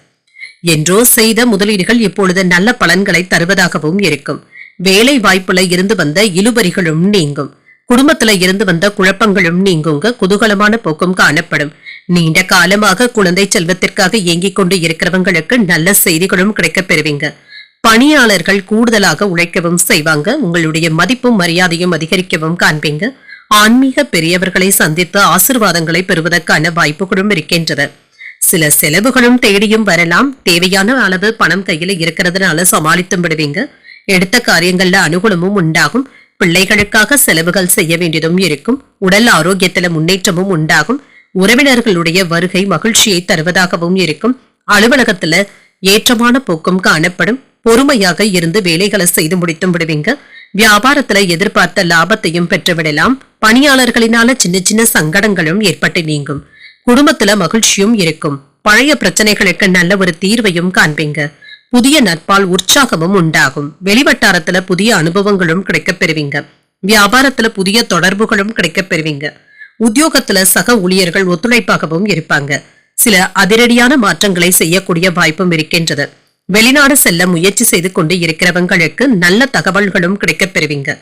என்றோ செய்த முதலீடுகள் இப்பொழுது நல்ல பலன்களை தருவதாகவும் இருக்கும். வேலை வாய்ப்புல இருந்து வந்த இழுபறிகளும் நீங்கும். குடும்பத்துல இருந்து வந்த குழப்பங்களும் நீங்குங்க. குதூகலமான போக்கும் காணப்படும். நீண்ட காலமாக குழந்தை செல்வத்திற்காக இயங்கிக் கொண்டு இருக்கிறவங்களுக்கு நல்ல செய்திகளும் கிடைக்கப் பெறுவீங்க. பணியாளர்கள் கூடுதலாக உழைக்கவும் செய்வாங்க. உங்களுடைய மதிப்பும் மரியாதையும் அதிகரிக்கவும் காண்பீங்க. ஆன்மீக பெரியவர்களை சந்தித்து ஆசிர்வாதங்களை பெறுவதற்கான வாய்ப்புகளும் இருக்கின்றது. சில செலவுகளும் தேடியும் வரலாம். தேவையான அளவு பணம் கையில இருக்கிறதுனால சமாளித்தும் விடுவீங்க. எடுத்த காரியங்கள்ல அனுகூலமும் உண்டாகும். பிள்ளைகளுக்காக செலவுகள் செய்ய வேண்டியதும் இருக்கும். உடல் ஆரோக்கியத்தில முன்னேற்றமும் உண்டாகும். உறவினர்களுடைய வருகை மகிழ்ச்சியை தருவதாகவும் இருக்கும். அலுவலகத்துல ஏற்றமான போக்கும் காணப்படும். பொறுமையாக இருந்து வேலைகளை செய்து முடித்தும் விடுவீங்க. வியாபாரத்துல எதிர்பார்த்த லாபத்தையும் பெற்றுவிடலாம். பணியாளர்களினால சின்ன சின்ன சங்கடங்களும் ஏற்பட்டு நீங்கும். குடும்பத்துல மகிழ்ச்சியும் இருக்கும். பழைய பிரச்சனைகளுக்கு நல்ல ஒரு தீர்வையும் காண்பீங்க. புதிய நட்பால் உற்சாகமும் உண்டாகும். வெளிவட்டாரத்துல புதிய அனுபவங்களும் கிடைக்கப் பெறுவீங்க. வியாபாரத்துல புதிய தொடர்புகளும் கிடைக்கப் பெறுவீங்க. உத்தியோகத்துல சக ஊழியர்கள் ஒத்துழைப்பாகவும் இருப்பாங்க. சில அதிரடியான மாற்றங்களை செய்யக்கூடிய வாய்ப்பும் இருக்கின்றது. வெளிநாடு செல்ல முயற்சி செய்து கொண்டு இருக்கிறவங்களுக்கு நல்ல தகவல்களும் கிடைக்கப் பெறுவீங்க.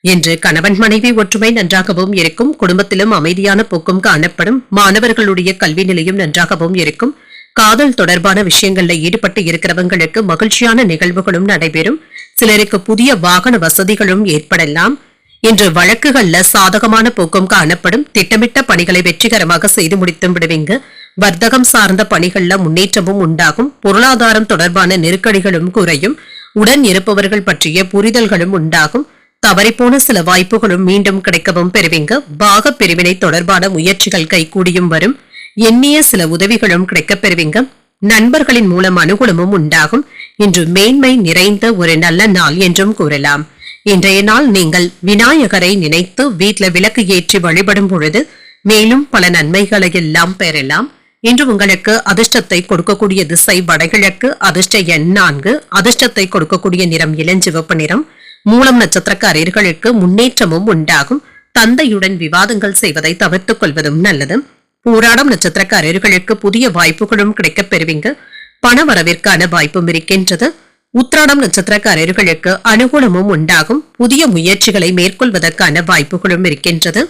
என்று கணவன் மனைவி ஒற்றுமை நன்றாகவும் இருக்கும். குடும்பத்திலும் அமைதியான போக்கும் காணப்படும். மாணவர்களுடைய கல்வி நிலையும் நன்றாகவும் இருக்கும். காதல் தொடர்பான விஷயங்கள்ல ஈடுபட்டு இருக்கிறவங்களுக்கு மகிழ்ச்சியான நிகழ்வுகளும் நடைபெறும். சிலருக்கு புதிய வாகன வசதிகளும் ஏற்படலாம். இன்று வழக்குகள்ல சாதகமான போக்கும் காணப்படும். திட்டமிட்ட பணிகளை வெற்றிகரமாக செய்து முடித்தும் விடுவீங்க. வர்த்தகம் சார்ந்த பணிகள்ல முன்னேற்றமும் உண்டாகும். பொருளாதாரம் தொடர்பான நெருக்கடிகளும் குறையும். உடன் இருப்பவர்கள் பற்றிய புரிதல்களும் உண்டாகும். தவறிப்போன சில வாய்ப்புகளும் மீண்டும் கிடைக்கவும் பெறுவீங்க. பாக பிரிவினை தொடர்பான முயற்சிகள் கைகூடியும் வரும். எண்ணிய சில உதவிகளும் கிடைக்கப் பெறுவீங்க. நண்பர்களின் மூலம் அனுகூலமும் உண்டாகும். இன்று மேன்மை நிறைந்த ஒரு நல்ல நாள் என்றும் கூறலாம். இன்றைய நாள் நீங்கள் விநாயகரை நினைத்து வீட்ல விளக்கு ஏற்றி வழிபடும் பொழுது மேலும் பல நன்மைகளை எல்லாம் பெறலாம். இன்று உங்களுக்கு அதிர்ஷ்டத்தை கொடுக்கக்கூடிய திசை வடகிழக்கு. அதிர்ஷ்ட எண் 4. அதிர்ஷ்டத்தை கொடுக்கக்கூடிய நிறம் இளஞ்சிவப்பு நிறம். மூலம் நட்சத்திரக்காரர்களுக்கு முன்னேற்றமும் உண்டாகும். தந்தையுடன் விவாதங்கள் செய்வதை தவிர்த்துக் கொள்வதும் நல்லது. பூராடம் நட்சத்திரக்காரர்களுக்கு புதிய வாய்ப்புகளும் கிடைக்கப் பெறுவீங்க. பண வரவிற்கான வாய்ப்பும் இருக்கின்றது. உத்திராடம் நட்சத்திரக்காரர்களுக்கு அனுகூலமும் உண்டாகும். புதிய முயற்சிகளை மேற்கொள்வதற்கான வாய்ப்புகளும் இருக்கின்றது.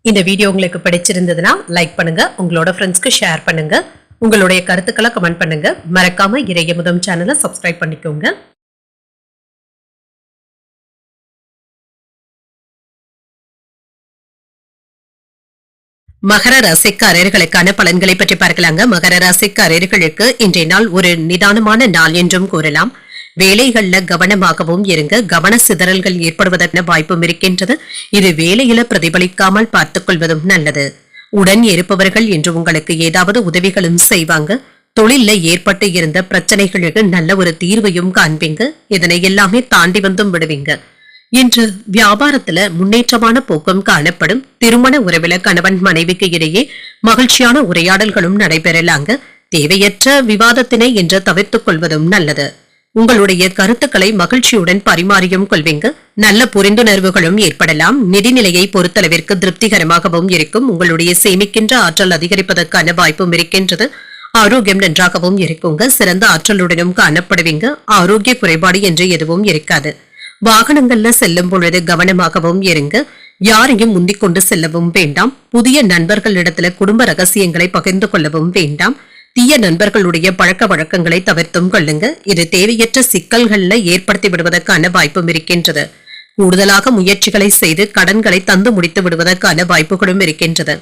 இந்த வீடியோ உங்களுக்கு பிடிச்சிருந்ததுன்னா லைக் பண்ணுங்க. உங்களோட ஃப்ரெண்ட்ஸ்க்கு ஷேர் பண்ணுங்க. உங்களுடைய கருத்துக்களை கமெண்ட் பண்ணுங்க. மறக்காம இறையமுதம் சேனலை சப்ஸ்கிரைப் பண்ணிக்கோங்க. மகர ராசிக்காரர்களுக்கான பலன்களை பற்றி பார்க்கலாங்க. மகர ராசிக்காரர்களுக்கு இன்றைய நாள் ஒரு நிதானமான நாள் என்றும் கூறலாம். வேலைகள்ல கவனமாகவும் இருங்க. கவன சிதறல்கள் ஏற்படுவதற்கான வாய்ப்பும் இருக்கின்றது. இது வேலையில பிரதிபலிக்காமல் பார்த்துக் கொள்வதும் நல்லது. உடன் இருப்பவர்கள் இன்று உங்களுக்கு ஏதாவது உதவிகளும் செய்வாங்க. தொழில ஏற்பட்டு இருந்த பிரச்சனைகளுக்கு நல்ல ஒரு தீர்வையும் காண்பீங்க. இதனை எல்லாமே தாண்டி வந்தும் விடுவீங்க. இன்று வியாபாரத்துல முன்னேற்றமான போக்கும் காணப்படும். திருமண உறவில கணவன் மனைவிக்கு இடையே மகிழ்ச்சியான உரையாடல்களும் நடைபெறலாங்க. தேவையற்ற விவாதத்தினை இன்று தவிர்த்துக் கொள்வதும் நல்லது. உங்களுடைய கருத்துக்களை மகிழ்ச்சியுடன் பரிமாறியும் கொள்வீங்க. நல்ல புரிந்துணர்வுகளும் ஏற்படலாம். நிதிநிலையை பொறுத்தளவிற்கு திருப்திகரமாகவும் இருக்கும். உங்களுடைய சேமிக்கின்ற ஆற்றல் அதிகரிப்பதற்கான வாய்ப்பும் இருக்கின்றது. ஆரோக்கியம் நன்றாகவும் இருக்குங்க. சிறந்த ஆற்றலுடனும் காணப்படுவீங்க. ஆரோக்கிய குறைபாடு என்று எதுவும் இருக்காது. வாகனங்கள்ல செல்லும் பொழுது கவனமாகவும் இருங்க. யாரையும் முந்திக் கொண்டு செல்லவும் வேண்டாம். புதிய நண்பர்களிடத்துல குடும்ப ரகசியங்களை பகிர்ந்து கொள்ளவும் வேண்டாம். தீய நண்பர்களுடைய பழக்க வழக்கங்களை தவிர்த்தும் கொள்ளுங்க. இது தேவையற்ற சிக்கல்கள்ல ஏற்படுத்தி விடுவதற்கான வாய்ப்பும் இருக்கின்றது. கூடுதலாக முயற்சிகளை செய்து கடன்களை தந்து முடித்து விடுவதற்கான வாய்ப்புகளும் இருக்கின்றது.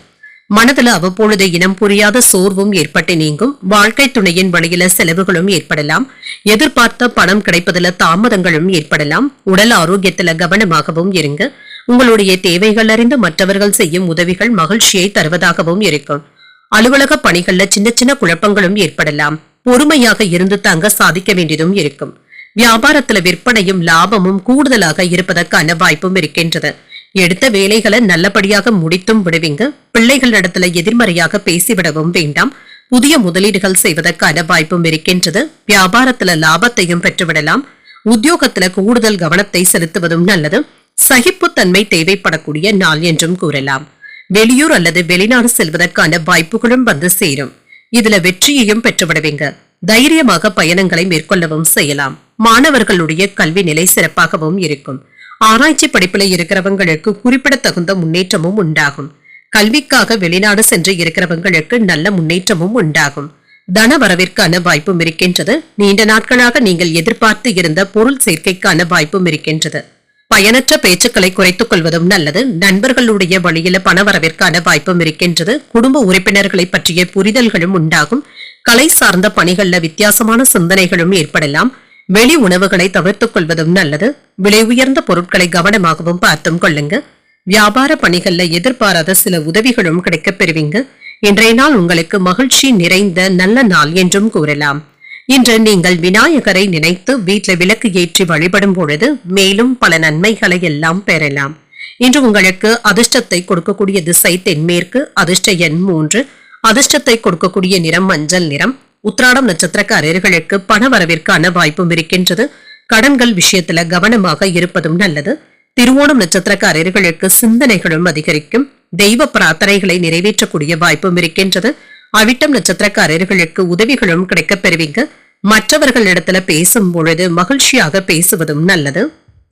மனதுல அவ்வப்பொழுது இனம் புரியாத சோர்வும் ஏற்பட்டு நீங்கும். வாழ்க்கை துணையின் வழியில செலவுகளும் ஏற்படலாம். எதிர்பார்த்த பணம் கிடைப்பதில் தாமதங்களும் ஏற்படலாம். உடல் ஆரோக்கியத்துல கவனமாகவும் இருங்க. உங்களுடைய தேவைகள் அறிந்து மற்றவர்கள் செய்யும் உதவிகள் மகிழ்ச்சியை தருவதாகவும் இருக்கும். அலுவலக பணிகள்ல சின்ன சின்ன குழப்பங்களும் ஏற்படலாம். பொறுமையாக இருந்து தாங்க சாதிக்க வேண்டியதும் இருக்கும். வியாபாரத்துல விற்பனையும் லாபமும் கூடுதலாக இருப்பதற்கான வாய்ப்பும் இருக்கின்றது. எடுத்த வேலைகளை நல்லபடியாக முடித்தும் விடுவீங்க. பிள்ளைகளிடத்துல எதிர்மறையாக பேசிவிடவும் வேண்டாம். புதிய முதலீடுகள் செய்வதற்கான வாய்ப்பும் இருக்கின்றது. வியாபாரத்துல லாபத்தையும் பெற்றுவிடலாம். உத்தியோகத்துல கூடுதல் கவனத்தை செலுத்துவதும் நல்லது. சகிப்புத்தன்மை தேவைப்படக்கூடிய நாள் என்றும் கூறலாம். வெளியூர் அல்லது வெளிநாடு செல்வதற்கான வாய்ப்புகளும் வந்து சேரும். இதுல வெற்றியையும் பெற்றுவிடுவீங்க. தைரியமாக பயணங்களை மேற்கொள்ளவும் செய்யலாம். மாணவர்களுடைய கல்வி நிலை சிறப்பாகவும் இருக்கும். ஆராய்ச்சி படிப்புல இருக்கிறவங்களுக்கு குறிப்பிடத்தகுந்த முன்னேற்றமும் உண்டாகும். கல்விக்காக வெளிநாடு சென்று இருக்கிறவங்களுக்கு நல்ல முன்னேற்றமும் உண்டாகும். தன வரவிற்கான வாய்ப்பும் இருக்கின்றது. நீண்ட நாட்களாக நீங்கள் எதிர்பார்த்து இருந்த பொருள் சேர்க்கைக்கான வாய்ப்பும் இருக்கின்றது. பயனற்ற பேச்சுக்களை குறைத்துக் கொள்வதும் நல்லது. நண்பர்களுடைய வழியில பணவரவிற்கான வாய்ப்பும் இருக்கின்றது. குடும்ப உறுப்பினர்களை பற்றிய புரிதல்களும் உண்டாகும். கலை சார்ந்த பணிகள்ல வித்தியாசமான சிந்தனைகளும் ஏற்படலாம். வெளி உணவுகளை தவிர்த்துக் கொள்வதும் நல்லது. விலை உயர்ந்த பொருட்களை கவனமாகவும் பார்த்தும் கொள்ளுங்க. வியாபார பணிகள்ல எதிர்பாராத சில உதவிகளும் கிடைக்கப் பெறுவீங்க. இன்றைய நாள் உங்களுக்கு மகிழ்ச்சி நிறைந்த நல்ல நாள் என்றும் கூறலாம். இன்று நீங்கள் விநாயகரை நினைத்து வீட்டில விளக்கு ஏற்றி வழிபடும் பொழுது மேலும் பல நன்மைகளை எல்லாம் பெறலாம். இன்று உங்களுக்கு அதிர்ஷ்டத்தை கொடுக்கக்கூடிய திசை தென்மேற்கு. அதிர்ஷ்ட எண் 3. அதிர்ஷ்டத்தை கொடுக்கக்கூடிய நிறம் மஞ்சள் நிறம். உத்திராடம் நட்சத்திரக்காரர்களுக்கு பண வரவிற்கான வாய்ப்பும் இருக்கின்றது. கடன்கள் விஷயத்துல கவனமாக இருப்பதும் நல்லது. திருவோணம் நட்சத்திரக்காரர்களுக்கு சிந்தனைகளும் அதிகரிக்கும். தெய்வ பிரார்த்தனைகளை நிறைவேற்றக்கூடிய வாய்ப்பும் இருக்கின்றது. அவிட்டம் நட்சத்திரக்காரர்களுக்கு உதவிகளும் கிடைக்கப் பெறுவீங்க. மற்றவர்களிடத்துல பேசும் பொழுது மகிழ்ச்சியாக பேசுவதும் நல்லது.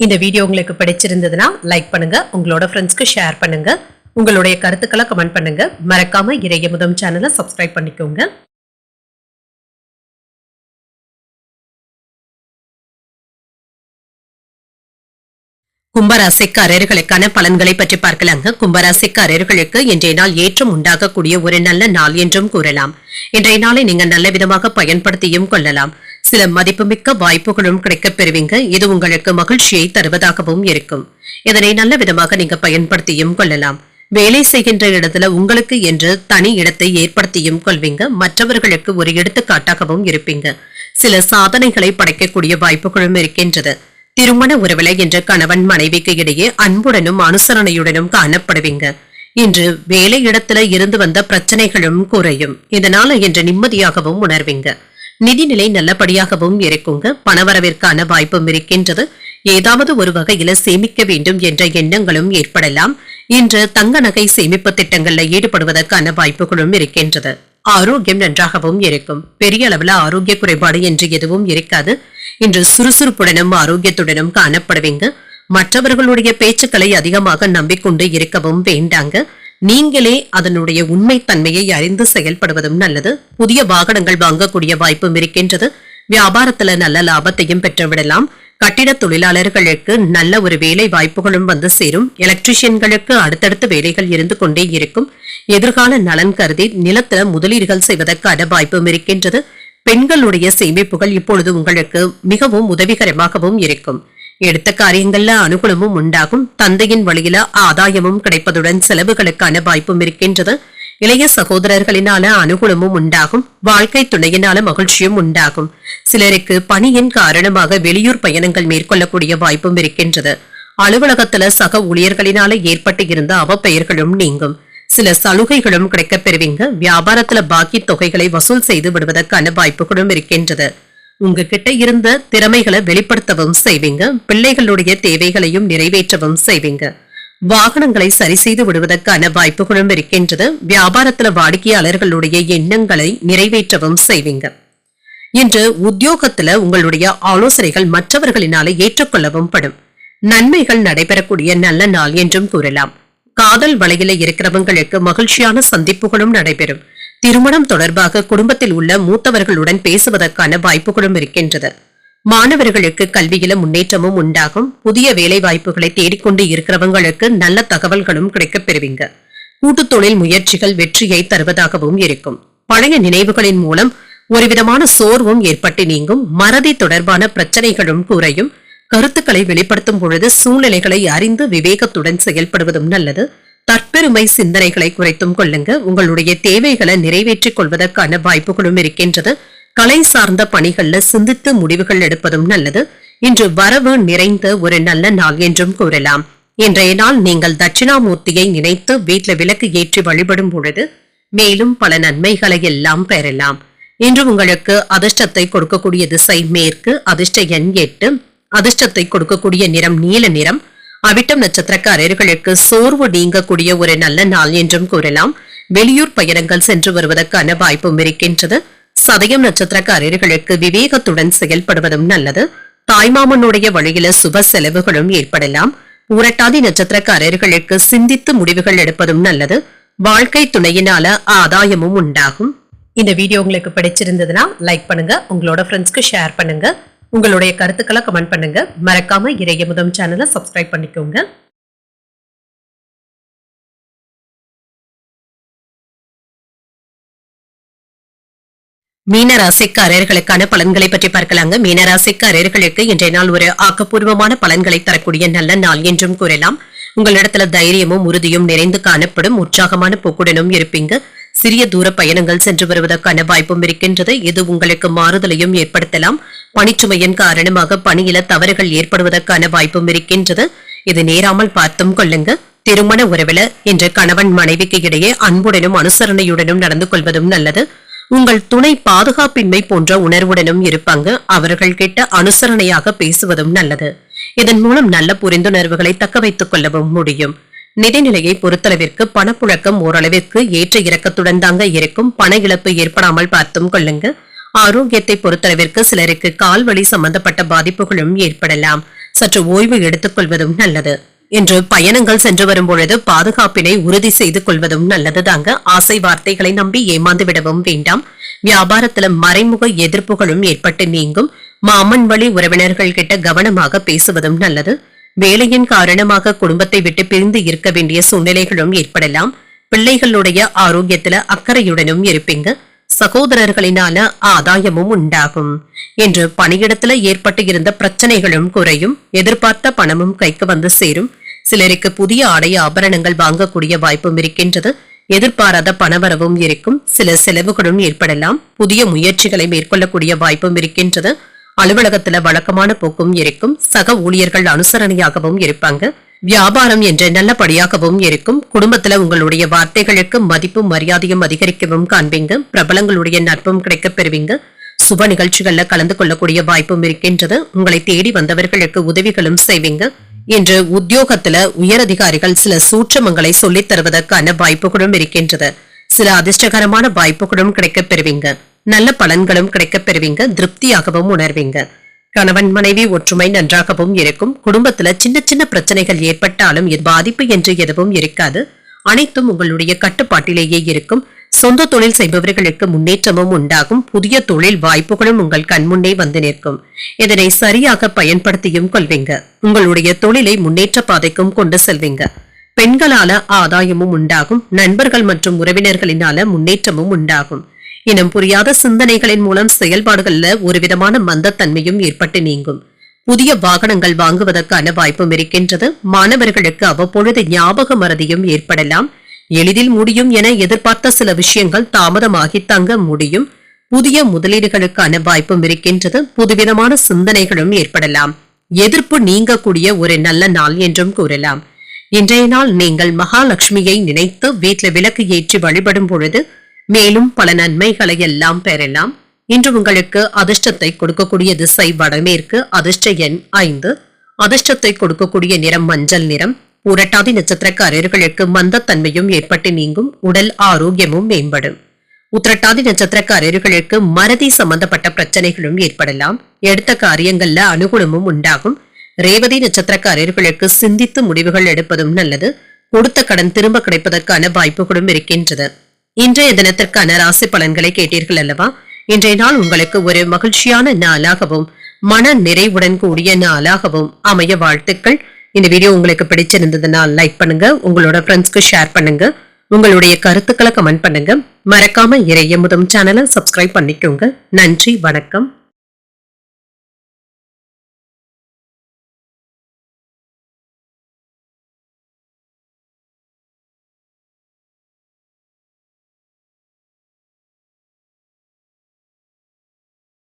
இந்த வீடியோ உங்களுக்கு பிடிச்சிருந்ததுன்னா லைக் பண்ணுங்க. உங்களோட ஃப்ரெண்ட்ஸ்க்கு ஷேர் பண்ணுங்க. உங்களுடைய கருத்துக்களை கமெண்ட் பண்ணுங்க. மறக்காம இறையமுதம் சேனலை சப்ஸ்கிரைப் பண்ணிக்கோங்க. கும்பராசிக்காரர்களுக்கான பலன்களை பற்றி பார்க்கலாங்க. கும்பராசிக்காரர்களுக்கு இன்றைய நாள் ஏற்றம் உண்டாகக்கூடிய ஒரு நல்ல நாள் என்றும் கூறலாம். இன்றைய நாளை நீங்க நல்ல விதமாக பயன்படுத்தியும் கொள்ளலாம். சில மதிப்புமிக்க வாய்ப்புகளும் கிடைக்கப் பெறுவீங்க. இது உங்களுக்கு மகிழ்ச்சியை தருவதாகவும் இருக்கும். இதனை நல்ல விதமாக நீங்க பயன்படுத்தியும் கொள்ளலாம். வேலை செய்கின்ற இடத்துல உங்களுக்கு என்று தனி இடத்தை ஏற்படுத்தியும் கொள்வீங்க. மற்றவர்களுக்கு ஒரு எடுத்துக்காட்டாகவும் இருப்பீங்க. சில சாதனைகளை படைக்கக்கூடிய வாய்ப்புகளும் இருக்கின்றது. திருமண உறவில என்ற கணவன் மனைவிக்கு இடையே அன்புடனும் அனுசரணையுடனும் காணப்படுவீங்க. இன்று வேலை இடத்துல இருந்து வந்த பிரச்சனைகளும் குறையும். இதனால இன்று நிம்மதியாகவும் உணர்வீங்க. நிதிநிலை நல்லபடியாகவும் இருக்குங்க. பணவரவிற்கான வாய்ப்பும் இருக்கின்றது. ஏதாவது ஒரு வகையில சேமிக்க வேண்டும் என்ற எண்ணங்களும் ஏற்படலாம். இன்று தங்க நகை சேமிப்பு திட்டங்கள்ல ஈடுபடுவதற்கான வாய்ப்புகளும் இருக்கின்றது. ஆரோக்கியம் நன்றாகவும் இருக்கும். பெரிய அளவுல ஆரோக்கிய குறைபாடு என்று எதுவும் இருக்காது. இன்று சுறுசுறுப்புடனும் ஆரோக்கியத்துடனும் காணப்படுவீங்க. மற்றவர்களுடைய பேச்சுக்களை அதிகமாக நம்பிக்கொண்டு இருக்கவும் வேண்டாங்க. நீங்களே அதனுடைய உண்மை தன்மையை அறிந்து செயல்படுவதும் நல்லது. புதிய வாகனங்கள் வாங்கக்கூடிய வாய்ப்பும் இருக்கின்றது. வியாபாரத்துல நல்ல லாபத்தையும் பெற்றுவிடலாம். கட்டிட தொழிலாளர்களுக்கு நல்ல ஒரு வேலை வாய்ப்புகளும் வந்து சேரும். எலக்ட்ரிஷியன்களுக்கு அடுத்தடுத்த வேலைகள் இருந்து கொண்டே இருக்கும். எதிர்கால நலன் கருதி நிலத்துல முதலீடுகள் செய்வதற்கான வாய்ப்பும் இருக்கின்றது. பெண்களுடைய சேமிப்புகள் இப்பொழுது உங்களுக்கு மிகவும் உதவிகரமாகவும் இருக்கும். எடுத்த காரியங்கள்ல அனுகூலமும் உண்டாகும். தந்தையின் வழியில ஆதாயமும் கிடைப்பதுடன் செலவுகளுக்கான வாய்ப்பும் இருக்கின்றது. இளைய சகோதரர்களினால அனுகூலமும் உண்டாகும். வாழ்க்கை துணையினால மகிழ்ச்சியும் உண்டாகும். சிலருக்கு பணியின் காரணமாக வெளியூர் பயணங்கள் மேற்கொள்ளக்கூடிய வாய்ப்பும் இருக்கின்றது. அலுவலகத்துல சக ஊழியர்களினால ஏற்பட்டு இருந்த அவப்பெயர்களும் நீங்கும். சில சலுகைகளும் கிடைக்கப் பெறுவீங்க. வியாபாரத்துல பாக்கி தொகைகளை வசூல் செய்து விடுவதற்கான வாய்ப்புகளும் இருக்கின்றது. உங்ககிட்ட இருந்த திறமைகளை வெளிப்படுத்தவும் செய்வீங்க. பிள்ளைகளுடைய தேவைகளையும் நிறைவேற்றவும் செய்வீங்க. வாகனங்களை சரி செய்து விடுவதற்கான வாய்ப்புகளும் இருக்கின்றது. வியாபாரத்துல வாடிக்கையாளர்களுடைய எண்ணங்களை நிறைவேற்றவும் செய்வீங்க. இன்று உத்தியோகத்துல உங்களுடைய ஆலோசனைகள் மற்றவர்களினால ஏற்றுக்கொள்ளவும் படும். நன்மைகள் நடைபெறக்கூடிய நல்ல நாள் என்றும் கூறலாம். காதல் வலையில இருக்கிறவங்களுக்கு மகிழ்ச்சியான சந்திப்புகளும் நடைபெறும். திருமணம் தொடர்பாக குடும்பத்தில் உள்ள மூத்தவர்களுடன் பேசுவதற்கான வாய்ப்புகளும் இருக்கின்றது. மாணவர்களுக்கு கல்வியில முன்னேற்றமும் உண்டாகும். புதிய வேலை வாய்ப்புகளை தேடிக்கொண்டு இருக்கிறவங்களுக்கு நல்ல தகவல்களும் கிடைக்கப் பெறுவீங்க. கூட்டுத் தொழில் முயற்சிகள் வெற்றியை தருவதாகவும் இருக்கும். பழைய நினைவுகளின் மூலம் ஒருவிதமான சோர்வும் ஏற்பட்டு நீங்கும். மறதி தொடர்பான பிரச்சனைகளும் குறையும். கருத்துக்களை வெளிப்படுத்தும் பொழுது சூழ்நிலைகளை அறிந்து விவேகத்துடன் செயல்படுவதும் நல்லது. தற்பெருமை சிந்தனைகளை குறைத்தும் கொள்ளுங்க. உங்களுடைய தேவைகளை நிறைவேற்றிக் கொள்வதற்கான வாய்ப்புகளும் இருக்கின்றது. கலை சார்ந்த பணிகள்ல சிந்தித்து முடிவுகள் எடுப்பதும் நல்லது. இன்று வரவு நிறைந்த ஒரு நல்ல நாள் என்றும் கூறலாம். இன்றைய நாள் நீங்கள் தட்சிணாமூர்த்தியை நினைத்து வீட்டுல விளக்கு ஏற்றி வழிபடும் பொழுது மேலும் பல நன்மைகளை எல்லாம் பெறலாம். இன்று உங்களுக்கு அதிர்ஷ்டத்தை கொடுக்கக்கூடிய திசை மேற்கு. அதிர்ஷ்ட எண் 8. அதிர்ஷ்டத்தை கொடுக்கக்கூடிய நிறம் நீல நிறம். அவிட்டம் நட்சத்திரக்காரர்களுக்கு சோர்வு நீங்கக்கூடிய ஒரு நல்ல நாள் என்றும் கூறலாம். வெளியூர் பயணங்கள் சென்று வருவதற்கான வாய்ப்பும் இருக்கின்றது. சதயம் நட்சத்திரக்காரர்களுக்கு விவேகத்துடன் செயல்படுவதும் நல்லது. தாய்மாமனுடைய வழியில சுப செலவுகளும் ஏற்படலாம். பூரட்டாதி நட்சத்திரக்காரர்களுக்கு சிந்தித்து முடிவுகள் எடுப்பதும் நல்லது. வாழ்க்கை துணையினால ஆதாயமும் உண்டாகும். இந்த வீடியோ உங்களுக்கு பிடிச்சிருந்ததுன்னா லைக் பண்ணுங்க, உங்களோட ஃப்ரெண்ட்ஸ்க்கு ஷேர் பண்ணுங்க, உங்களுடைய கருத்துக்களை கமெண்ட் பண்ணுங்க. மறக்காம இறையமுதம் சேனலை சப்ஸ்கிரைப் பண்ணிக்கோங்க. மீனராசிக்காரர்களுக்கான பலன்களை பற்றி பார்க்கலாங்க. மீனராசிக்காரர்களுக்கு இன்றைய நாள் ஒரு ஆக்கப்பூர்வமான பலன்களை தரக்கூடிய நல்ல நாள் என்றும் கூறலாம். உங்களிடத்துல தைரியமும் உறுதியும் நிறைந்து காணப்படும். உற்சாகமான போக்குடனும் இருப்பீங்க. சிறிய தூர பயணங்கள் சென்று வருவதற்கான வாய்ப்பும் இருக்கின்றது. இது உங்களுக்கு மாறுதலையும் ஏற்படுத்தலாம். பணிச்சுமையின் காரணமாக பணியில தவறுகள் ஏற்படுவதற்கான வாய்ப்பும் இருக்கின்றது. இது நேராமல் பார்த்தும் கொள்ளுங்க. திருமண உறவுல இன்று கணவன் மனைவிக்கு இடையே அன்புடனும் அனுசரணையுடனும் நடந்து கொள்வதும் நல்லது. உங்கள் துணை பாதுகாப்பின்மை போன்ற உணர்வுடனும் இருப்பாங்க. அவர்கள் கிட்ட அனுசரணையாக பேசுவதும் நல்லது. இதன் மூலம் நல்ல புரிந்துணர்வுகளை தக்க வைத்துக் கொள்ளவும் முடியும். நிதிநிலையை பொறுத்தளவிற்கு பணப்புழக்கம் ஓரளவிற்கு ஏற்ற இறக்கத்துடன் தாங்க இருக்கும். பண இழப்பு ஏற்படாமல் பார்த்தும் கொள்ளுங்க. ஆரோக்கியத்தை பொறுத்தளவிற்கு சிலருக்கு கால்வலி சம்பந்தப்பட்ட பாதிப்புகளும் ஏற்படலாம். சற்று ஓய்வு எடுத்துக் கொள்வதும் நல்லது. இன்று பயணங்கள் சென்று வரும் பொழுது பாதுகாப்பினை உறுதி செய்து கொள்வதும் நல்லது தாங்க. ஆசை வார்த்தைகளை நம்பி ஏமாந்து விடவும் வேண்டாம். வியாபாரத்துல மறைமுக எதிர்ப்புகளும் ஏற்பட்டு நீங்கும். மாமன் வழி உறவினர்கள் கிட்ட கவனமாக பேசுவதும் நல்லது. வேலையின் காரணமாக குடும்பத்தை விட்டு பிரிந்து இருக்க வேண்டிய சூழ்நிலைகளும் ஏற்படலாம். பிள்ளைகளுடைய ஆரோக்கியத்துல அக்கறையுடனும் இருப்பீங்க. சகோதரர்களினால ஆதாயமும் உண்டாகும். இன்று பணியிடத்துல ஏற்பட்டு இருந்த பிரச்சனைகளும் குறையும். எதிர்பார்த்த பணமும் கைக்கு வந்து சேரும். சிலருக்கு புதிய ஆடை ஆபரணங்கள் வாங்கக்கூடிய வாய்ப்பும் இருக்கின்றது. எதிர்பாராத பணவரவும் இருக்கும். சில செலவுகளும் ஏற்படலாம். புதிய முயற்சிகளை மேற்கொள்ளக்கூடிய வாய்ப்பும் இருக்கின்றது. அலுவலகத்துல வழக்கமான போக்கும் இருக்கும். சக ஊழியர்கள் அனுசரணையாகவும் இருப்பாங்க. வியாபாரம் என்று நல்லபடியாகவும் இருக்கும். குடும்பத்துல உங்களுடைய வார்த்தைகளுக்கு மதிப்பும் மரியாதையும் அதிகரிக்கவும் காண்பீங்க. பிரபலங்களுடைய நட்பும் கிடைக்கப் பெறுவீங்க. சுப நிகழ்ச்சிகள்ல கலந்து கொள்ளக்கூடிய வாய்ப்பும் இருக்கின்றது. உங்களை தேடி வந்தவர்களுக்கு உதவிகளும் செய்வீங்க. இன்று உத்தியோகத்துல உயரதிகாரிகள் சில சூட்சமங்களை சொல்லித் தருவதற்கான வாய்ப்புகளும் இருக்கின்றது. சில அதிர்ஷ்டகரமான வாய்ப்புகளும் கிடைக்கப் பெறுவீங்க. நல்ல பலன்களும் கிடைக்கப் பெறுவீங்க. திருப்தியாகவும் உணர்வீங்க. கணவன் மனைவி ஒற்றுமை நன்றாகவும் இருக்கும். குடும்பத்துல சின்ன சின்ன பிரச்சனைகள் ஏற்பட்டாலும் பாதிப்பு என்று எதுவும் இருக்காது. அனைத்தும் உங்களுடைய கட்டுப்பாட்டிலேயே இருக்கும். சொந்த தொழில் செய்பவர்களுக்கு முன்னேற்றமும் உண்டாகும். புதிய தொழில் வாய்ப்புகளும் உங்கள் கண்முன்னே வந்து நிற்கும். இதனை சரியாக பயன்படுத்தியும் கொள்வீங்க. உங்களுடைய தொழிலை முன்னேற்ற பாதைக்கும் கொண்டு செல்வீங்க. பெண்களால ஆதாயமும் உண்டாகும். நண்பர்கள் மற்றும் உறவினர்களினால முன்னேற்றமும் உண்டாகும். இனம் புரியாத சிந்தனைகளின் மூலம் செயல்பாடுகள்ல ஒரு விதமான மந்தத்தன்மையும் ஏற்பட்டு நீங்கும். புதிய வாகனங்கள் வாங்குவதற்கான வாய்ப்பும் இருக்கின்றது. மாணவர்களுக்கு அவ்வப்பொழுது ஞாபக மறதியும் ஏற்படலாம். எளிதில் முடியும் என எதிர்பார்த்த சில விஷயங்கள் தாமதமாகி தங்க முடியும். புதிய முதலீடுகளுக்கான வாய்ப்பும் இருக்கின்றது. புதுவிதமான சிந்தனைகளும் ஏற்படலாம். எதிர்ப்பு நீங்கக்கூடிய ஒரு நல்ல நாள் என்றும் கூறலாம். இன்றைய நாள் நீங்கள் மகாலட்சுமியை நினைத்து வீட்டில் விளக்கு ஏற்றி வழிபடும் பொழுது மேலும் பல நன்மைகளை எல்லாம் பெறலாம். இன்று உங்களுக்கு அதிர்ஷ்டத்தை கொடுக்கக்கூடிய திசை வடமேற்கு. அதிர்ஷ்ட எண் 5. அதிர்ஷ்டத்தை கொடுக்கக்கூடிய நிறம் மஞ்சள் நிறம். புரட்டாதி நட்சத்திரக்காரர்களுக்கு மந்தத்தன்மையும் ஏற்பட்டு நீங்கும். உடல் ஆரோக்கியமும் மேம்படும். உத்திரட்டாதி நட்சத்திரக்காரர்களுக்கு மறதி சம்பந்தப்பட்ட பிரச்சனைகளும் ஏற்படலாம். எடுத்த காரியங்கள்ல அனுகூலமும் உண்டாகும். ரேவதி நட்சத்திரக்காரர்களுக்கு சிந்தித்து முடிவுகள் எடுப்பதும் நல்லது. கொடுத்த கடன் திரும்ப கிடைப்பதற்கான வாய்ப்புகளும் இருக்கின்றது. இன்றைய தினத்திற்கான ராசி பலன்களை கேட்டீர்கள் அல்லவா? இன்றைய நாள் உங்களுக்கு ஒரு மகிழ்ச்சியான நாளாகவும் மன நிறைவுடன் கூடிய நாளாகவும் அமைய வாழ்த்துக்கள். இந்த வீடியோ உங்களுக்கு பிடிச்சிருந்ததுனால் லைக் பண்ணுங்க, உங்களோட ஃப்ரெண்ட்ஸ்க்கு ஷேர் பண்ணுங்க, உங்களுடைய கருத்துக்களை கமெண்ட் பண்ணுங்க. மறக்காம இறையமுதம் சேனலை சப்ஸ்கிரைப் பண்ணிக்கோங்க. நன்றி, வணக்கம்.